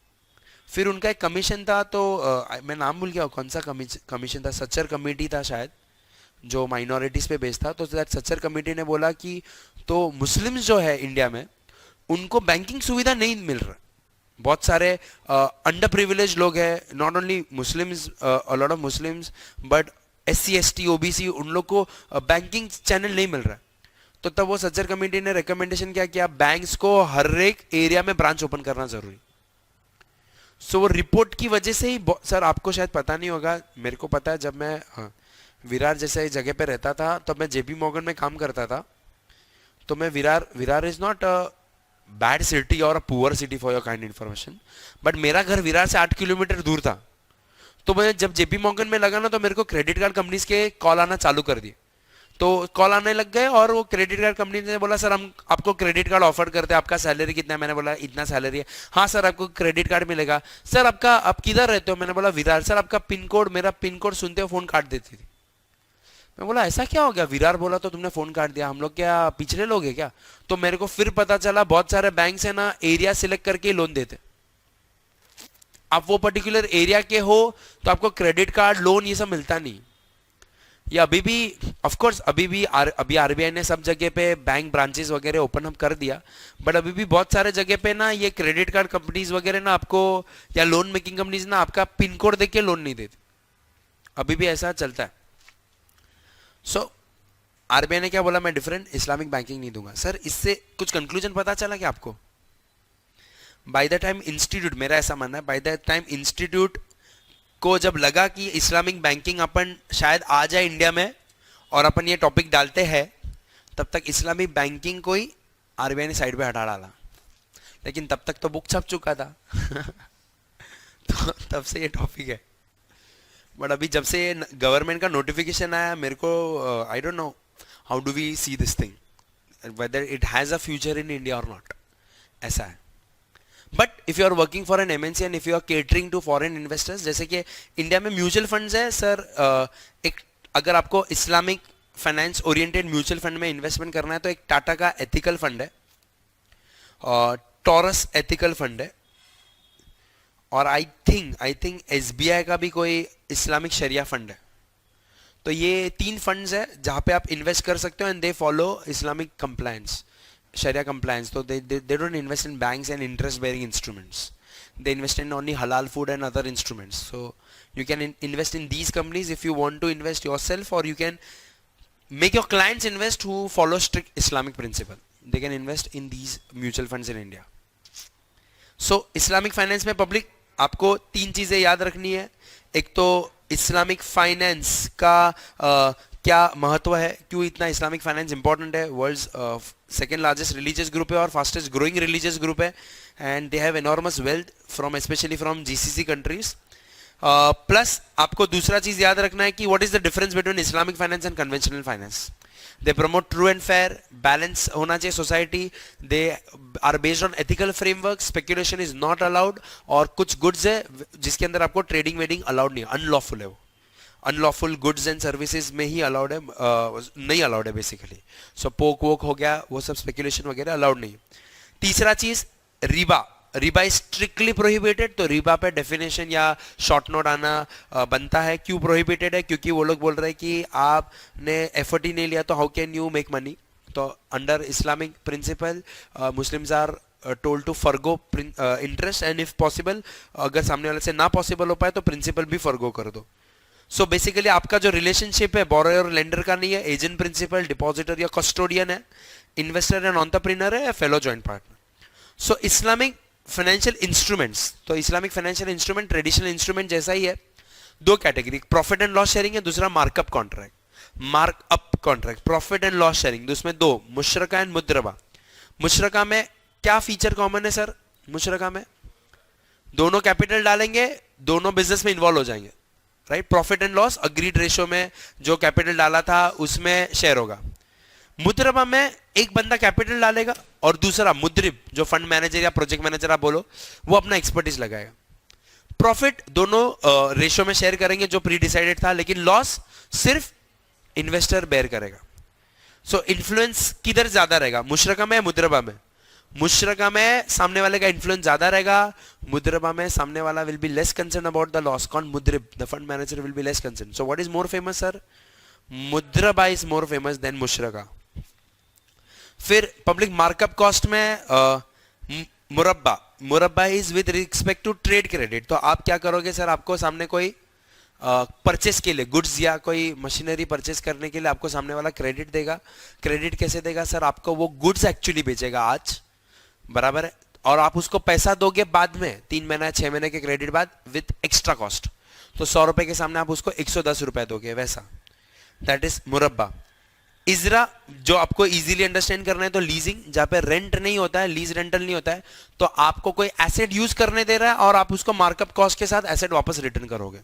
फिर उनका एक commission था, तो मैं नाम भूल गया कौन सा कमीशन था, सच्चर कमेटी था शायद, जो माइनॉरिटीज पे बेस्ड था। तो सच्चर कमेटी ने बोला कि तो मुस्लिम्स जो है इंडिया में उनको बैंकिंग सुविधा नहीं मिल रहा, बहुत सारे अंडर प्रिविलेज लोग हैं, not only Muslims, a lot of Muslims but SC ST OBC, उन लोग को बैंकिंग चैनल नहीं मिल रहा। तो तब वो सच्चर कमेटी ने रिकमेंडेशन क्या किया, बैंक्स को हर एक एरिया में ब्रांच ओपन करना जरूरी। सो वो रिपोर्ट की वजह से ही, सर आपको शायद पता नहीं होगा, मेरे को पता है, जब मैं विरार जैसे जगह पे रहता था तब मैं JP Morgan में काम करता था, तो मैं Virar is not a bad city और a poor city for your kind information, but मेरा घर विरार से 8 किलोमीटर दूर था। तो मैं जब JP Morgan में लगा ना, तो मेरे को क्रेडिट कार्ड कंपनीज के कॉल आना चालू कर दिए, तो कॉल आने लग गए और वो क्रेडिट कार्ड कंपनी ने बोला सर हम आपको क्रेडिट कार्ड ऑफर करते हैं, आपका सैलरी कितना है, मैंने बोला इतना सैलरी है, हाँ सर आपको क्रेडिट कार्ड मिलेगा, सर आपका आप किधर रहते हो, मैंने बोला विरार, सर आपका पिन कोड, मेरा पिन कोड सुनते हो फोन काट देती थी। मैं बोला ऐसा क्या हो गया, विरार बोला तो तुमने फोन काट दिया, हम लोग क्या पिछले लोग हैं क्या। तो मेरे को फिर पता चला बहुत सारे बैंक है ना एरिया सिलेक्ट करके लोन देते, आप वो पर्टिकुलर एरिया के हो तो आपको क्रेडिट कार्ड लोन ये सब मिलता नहीं। ये अभी भी ऑफ कोर्स अभी आरबीआई ने सब जगह पे बैंक ब्रांचेस वगैरह ओपन अप कर दिया, बट अभी भी बहुत सारे जगह पे ना ये क्रेडिट कार्ड कंपनीज वगैरह ना आपको, या लोन मेकिंग कंपनीज ना आपका पिन कोड देके लोन नहीं देती, अभी भी ऐसा चलता है। सो आरबीआई ने क्या बोला, मैं डिफरेंट इस्लामिक बैंकिंग नहीं दूंगा। सर इससे कुछ कंक्लूजन पता चला क्या आपको? बाय द टाइम इंस्टीट्यूट, मेरा ऐसा मानना है, बाय द टाइम इंस्टीट्यूट को जब लगा कि इस्लामिक बैंकिंग अपन शायद आ जाए इंडिया में और अपन ये टॉपिक डालते हैं तब तक इस्लामी बैंकिंग को ही आरबीआई ने साइड पे हटा डाला, लेकिन तब तक तो बुक छप चुका था तो तब से ये टॉपिक है। बट अभी जब से गवर्नमेंट का नोटिफिकेशन आया मेरे को I don't know how do we see this thing whether it has a future in India और नॉट, ऐसा है। But if you are working for an MNC and if you are catering to foreign investors, जैसे कि India में mutual funds है sir, एक अगर आपको Islamic finance oriented mutual fund में इन्वेस्टमेंट करना है तो एक टाटा का एथिकल फंड है, टॉरस एथिकल फंड है, और आई थिंक एसबीआई का भी कोई इस्लामिक शरिया फंड है। तो ये 3 फंड्स है जहाँ पे आप इन्वेस्ट कर सकते हो and they follow Islamic compliance, sharia compliance. तो they don't invest in banks and interest bearing instruments, they invest in only halal food and other instruments. So you can invest in these companies if you want to invest yourself, or you can make your clients invest who follow strict Islamic principle. They can invest in these mutual funds in India. So Islamic finance में public आपको 3 चीज़ें याद रखनी है। एक तो Islamic finance का क्या महत्व है, क्यों इतना इस्लामिक फाइनेंस इंपॉर्टेंट है, world's second largest religious group है और फास्टेस्ट ग्रोइंग रिलीजियस ग्रुप है, and they have enormous wealth from specially from GCC countries. Plus आपको दूसरा चीज याद रखना है कि what is the difference between Islamic finance and conventional finance. They promote true and fair, balance होना चाहिए society, they are based on ethical framework, speculation is not allowed, और कुछ गुड्स है जिसके अंदर आपको ट्रेडिंग वेडिंग अलाउड नहीं है, अनलॉफुल है वो, अनलॉफुल गुड्स एंड सर्विसेज में ही अलाउड है, नहीं अलाउड है बेसिकली। सो पोक वोक हो गया, वो सब स्पेकुलेशन वगैरह अलाउड नहीं। तीसरा चीज रिबा, रिबा इज स्ट्रिक्टली प्रोहिबिटेड। तो रिबा पे डेफिनेशन या शॉर्ट नोट आना बनता है। क्यों प्रोहिबिटेड है? क्योंकि वो लोग बोल रहे हैं कि आपने एफर्ट ही नहीं लिया तो how can you make money. तो under Islamic principle Muslims are told to forgo interest, and if possible अगर सामने वाले से ना पॉसिबल हो पाए तो प्रिंसिपल भी फॉरगो कर दो। सो बेसिकली आपका जो रिलेशनशिप है बोरोयर और लेंडर का नहीं है, एजेंट प्रिंसिपल, डिपॉजिटर या कस्टोडियन है, इन्वेस्टर एंड एंटरप्रेन्योर है या फेलो जॉइंट पार्टनर। सो इस्लामिक फाइनेंशियल इंस्ट्रूमेंट्स, तो Islamic financial instrument traditional instrument जैसा ही है, 2 category, profit and loss sharing है, दूसरा markup contract. Markup contract, profit and loss sharing, उसमें 2, मुशरका एंड मुद्रबा। मुशरका में क्या फीचर कॉमन है सर? मुशरका में दोनों कैपिटल डालेंगे, दोनों बिजनेस में इन्वॉल्व हो जाएंगे, right. Profit and loss agreed ratio में जो कैपिटल डाला था उसमें शेयर होगा। मुद्रबा में एक बंदा कैपिटल डालेगा और दूसरा मुद्रिब जो फंड मैनेजर या प्रोजेक्ट मैनेजर आप बोलो, वो अपना एक्सपर्टीज लगाएगा। प्रॉफिट दोनों रेशो में शेयर करेंगे जो प्री डिसाइडेड था, लेकिन लॉस सिर्फ इन्वेस्टर बेयर करेगा। सो इन्फ्लुएंस किधर ज्यादा रहेगा, मुशरका में या मुद्रबा में? मुशरका में सामने वाले का इन्फ्लुएंस ज्यादा रहेगा, मुद्रबा में सामने वाला will be less concern about the loss. कौन? मुद्रिब, the fund manager will be less concern. So what is more famous sir? मुद्रबा इज मोर फेमस देन मुशरका। फिर पब्लिक मार्कअप कॉस्ट में मुरब्बा, मुरब्बा is with respect to trade credit. तो आप क्या करोगे सर, आपको सामने कोई परचेस के लिए गुड्स या कोई मशीनरी परचेस करने के लिए आपको सामने वाला क्रेडिट देगा। क्रेडिट कैसे देगा सर? आपको वो गुड्स एक्चुअली बेचेगा आज, बराबर है, और आप उसको पैसा दोगे बाद में 3 महीना 6 महीने के क्रेडिट बाद विद एक्स्ट्रा कॉस्ट। तो 100 रुपए के सामने आप उसको 110 रुपए दोगे, वैसा, दैट इज मुरब्बा। इजरा जो आपको इजीली अंडरस्टैंड करना है, तो लीजिंग, जहां पे रेंट नहीं होता है, लीज रेंटल नहीं होता है, तो आपको कोई एसेट यूज करने दे रहा है और आप उसको मार्कअप कॉस्ट के साथ एसेट वापस रिटर्न करोगे।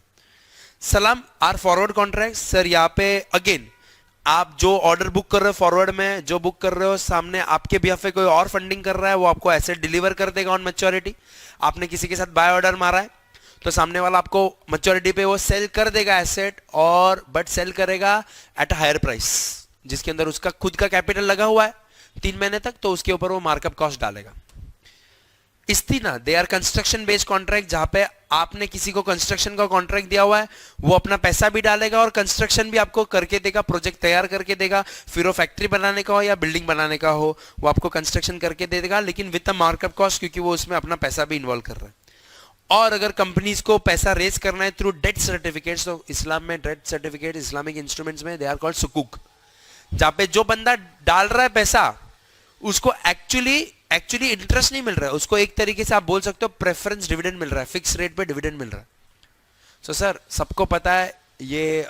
सलाम आर फॉरवर्ड कॉन्ट्रैक्ट सर, यहाँ पे अगेन आप जो ऑर्डर बुक कर रहे हो फॉरवर्ड में, जो बुक कर रहे हो सामने आपके बिहाफ पे कोई और फंडिंग कर रहा है, वो आपको एसेट डिलीवर कर देगा ऑन मैच्योरिटी। आपने किसी के साथ बाय ऑर्डर मारा है तो सामने वाला आपको मैच्योरिटी पे वो सेल कर देगा एसेट, और बट सेल करेगा एट हायर प्राइस, जिसके अंदर उसका खुद का कैपिटल लगा हुआ है 3 महीने तक, तो उसके ऊपर वो मार्कअप कॉस्ट डालेगा। इस्तीना, they are construction based contract, जहां पे आपने किसी को कंस्ट्रक्शन का कॉन्ट्रैक्ट दिया हुआ है, वो अपना पैसा भी डालेगा और कंस्ट्रक्शन भी आपको करके देगा, प्रोजेक्ट तैयार करके देगा। फिर वो फैक्ट्री बनाने का हो या बिल्डिंग बनाने का हो, वो आपको कंस्ट्रक्शन करके दे देगा, लेकिन विद अ मार्कअप कॉस्ट, क्योंकि वो उसमें अपना पैसा भी इन्वॉल्व कर रहा है। और अगर कंपनीज को पैसा रेज करना है थ्रू डेट सर्टिफिकेट्स, तो इस्लाम में डेट सर्टिफिकेट इस्लामिक इंस्ट्रूमेंट्स में दे आर कॉल्ड सुकूक, जहां पे जो बंदा डाल रहा है पैसा उसको एक्चुअली इंटरेस्ट नहीं मिल रहा है, उसको एक तरीके से आप बोल सकते हो प्रेफरेंस डिविडेंड मिल रहा है, फिक्स रेट पे डिविडेंड मिल रहा है। सो सर सबको पता है ये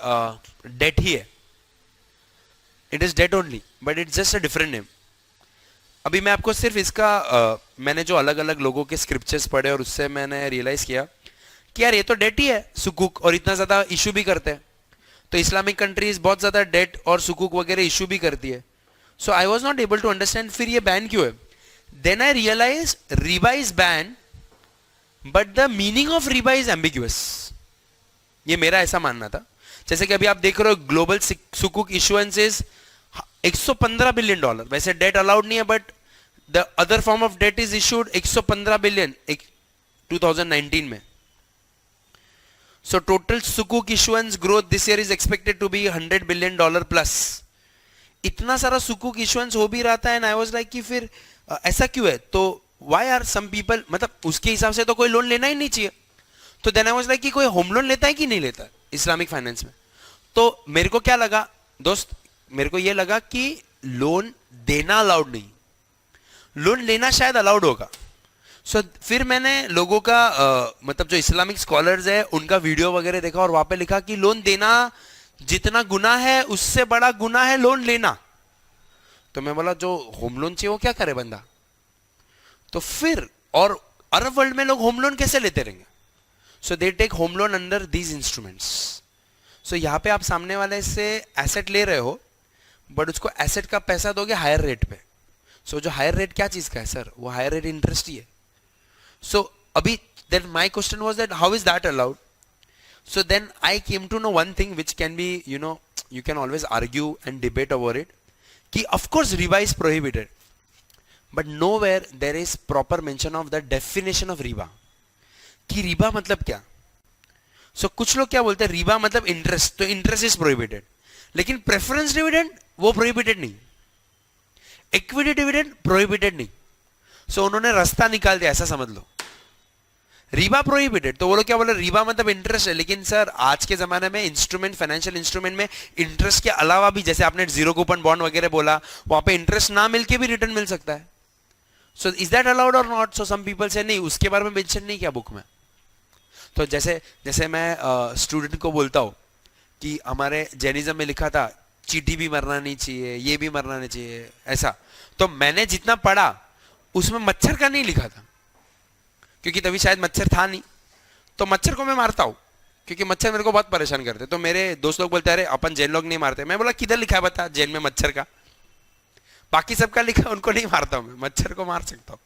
डेट ही है, it is debt only, but it's just a different name. अभी मैं आपको सिर्फ इसका मैंने जो अलग अलग लोगों के स्क्रिप्चर्स पढ़े और उससे मैंने रियलाइज किया कि यार ये तो डेट ही है सुकूक, और इतना ज्यादा इशू भी करते हैं। तो इस्लामिक कंट्रीज बहुत ज्यादा डेट और सुकूक वगैरह इशू भी करती है। So I was not able to understand फिर ये बैन क्यों है। देन आई रियलाइज रिबा is ban but the meaning of रिबा इज एम्बिग्यूअस। ये मेरा ऐसा मानना था। जैसे कि अभी आप देख रहे हो global sukuk issuance is $115 billion. वैसे डेट अलाउड नहीं है, but the other form of debt is issued 115 billion 2019 में। So total sukuk issuance growth this year is expected to be $100 billion plus. इतना सारा सुकूक इशुएंस हो भी रहता है, एंड आई वाज लाइक कि फिर ऐसा क्यों है। तो व्हाई आर सम पीपल, मतलब उसके हिसाब से तो कोई लोन लेना ही नहीं चाहिए। तो देन आई वाज लाइक कि कोई होम लोन लेता है कि नहीं लेता इस्लामिक फाइनेंस में। तो मेरे को क्या लगा दोस्त, मेरे को ये लगा कि लोन देना अलाउड नहीं, लोन लेना शायद अलाउड होगा। सो फिर मैंने लोगों का मतलब जो इस्लामिक स्कॉलर्स है उनका वीडियो वगैरह देखा, और वहां पे लिखा कि लोन देना जितना गुनाह है उससे बड़ा गुनाह है लोन लेना। तो मैं बोला जो होम लोन चाहिए वो क्या करे बंदा। तो फिर और अरब वर्ल्ड में लोग होम लोन कैसे लेते रहेंगे। So they take home loan under these instruments. So यहाँ पे आप सामने वाले से एसेट ले रहे हो, बट उसको एसेट का पैसा दोगे हायर रेट पे। सो जो हायर रेट क्या चीज का है सर, वो हायर रेट इंटरेस्ट ही है। So abhi then my question was that how is that allowed? So then I came to know one thing which can be, you can always argue and debate over it, ki of course riba is prohibited, but nowhere there is proper mention of the definition of riba, कि riba मतलब क्या। So कुछ लोग क्या बोलते हैं riba मतलब interest, तो interest is prohibited, लेकिन preference dividend वो prohibited नहीं, equity dividend prohibited नहीं। सो उन्होंने रास्ता निकाल दिया, ऐसा समझ लो। रिबा प्रोहिबिटेड, तो वो लोग क्या बोले रिबा मतलब इंटरेस्ट है। लेकिन सर आज के जमाने में इंस्ट्रूमेंट, फाइनेंशियल इंस्ट्रूमेंट में इंटरेस्ट के अलावा भी, जैसे आपने जीरो कूपन बॉन्ड वगैरह बोला, वहां पे इंटरेस्ट ना मिलके भी रिटर्न मिल सकता है। सो इज दैट अलाउड और नॉट। सो सम पीपल से नहीं, उसके बारे में मेंशन नहीं किया बुक में। तो जैसे मैं स्टूडेंट को बोलता हूँ कि हमारे जैनिज्म में लिखा था चींटी भी मरना नहीं चाहिए, ये भी मरना नहीं चाहिए, ऐसा। तो मैंने जितना पढ़ा उसमें मच्छर का नहीं लिखा था, क्योंकि तभी शायद मच्छर था नहीं। तो मच्छर को मैं मारता हूं क्योंकि मच्छर मेरे को बहुत परेशान करते। तो मेरे दोस्त लोग बोलते हैं अरे अपन जैन लोग नहीं मारते। मैं बोला किधर लिखा है बता जैन में मच्छर का, बाकी सबका लिखा है, उनको नहीं मारता हूं, मैं मच्छर को मार सकता हूं।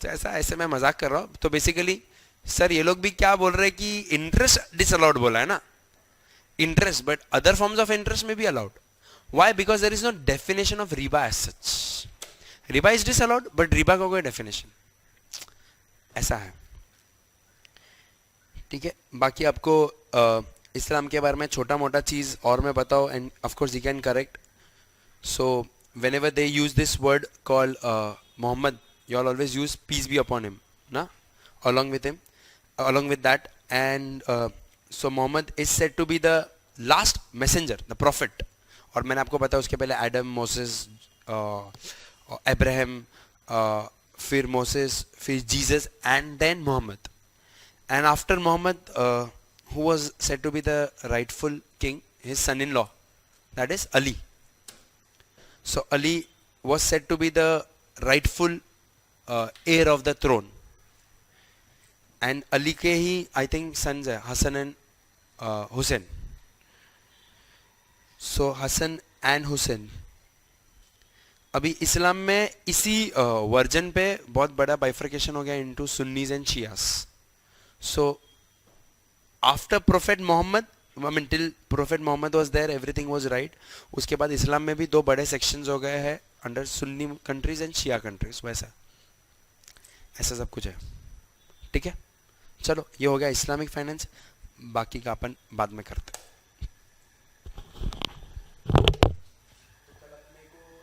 तो ऐसे मैं मजाक कर रहा हूं। तो बेसिकली सर ये लोग भी क्या बोल रहे हैं कि इंटरेस्ट डिसअलाउड बोला है ना, interest, but other forms of interest में भी allowed. Why? Because there is no definition of riba as such. Riba is disallowed but riba का कोई डेफिनेशन, ऐसा है। ठीक है, बाकी आपको इस्लाम के बारे में छोटा मोटा चीज और मैं बताऊं, end of course you can correct. So whenever they use this word called Muhammad, you all always use peace be upon him, na, along with him, along with that. And so Muhammad is said to be the last messenger, the prophet. और मैंने आपको बताया उसके पहले Adam, Moses, Abraham, फिर Moses, फिर Jesus, and then Muhammad. And after Muhammad who was said to be the rightful king, his son-in-law, that is Ali. So Ali was said to be the rightful heir of the throne. And Ali के ही I think sons है, Hassan and Hussein. So Hassan and Hussein. अभी इस्लाम में इसी version पे बहुत बड़ा bifurcation हो गया into Sunnis and Shias. So after Prophet Muhammad, I mean till Prophet Muhammad was there, everything was right. उसके बाद इस्लाम में भी दो बड़े सेक्शंस हो गए हैं under Sunni countries and Shia countries. वैसा ऐसा सब कुछ है। ठीक है, चलो ये हो गया इस्लामिक फाइनेंस, बाकी का अपन बाद में करते हैं।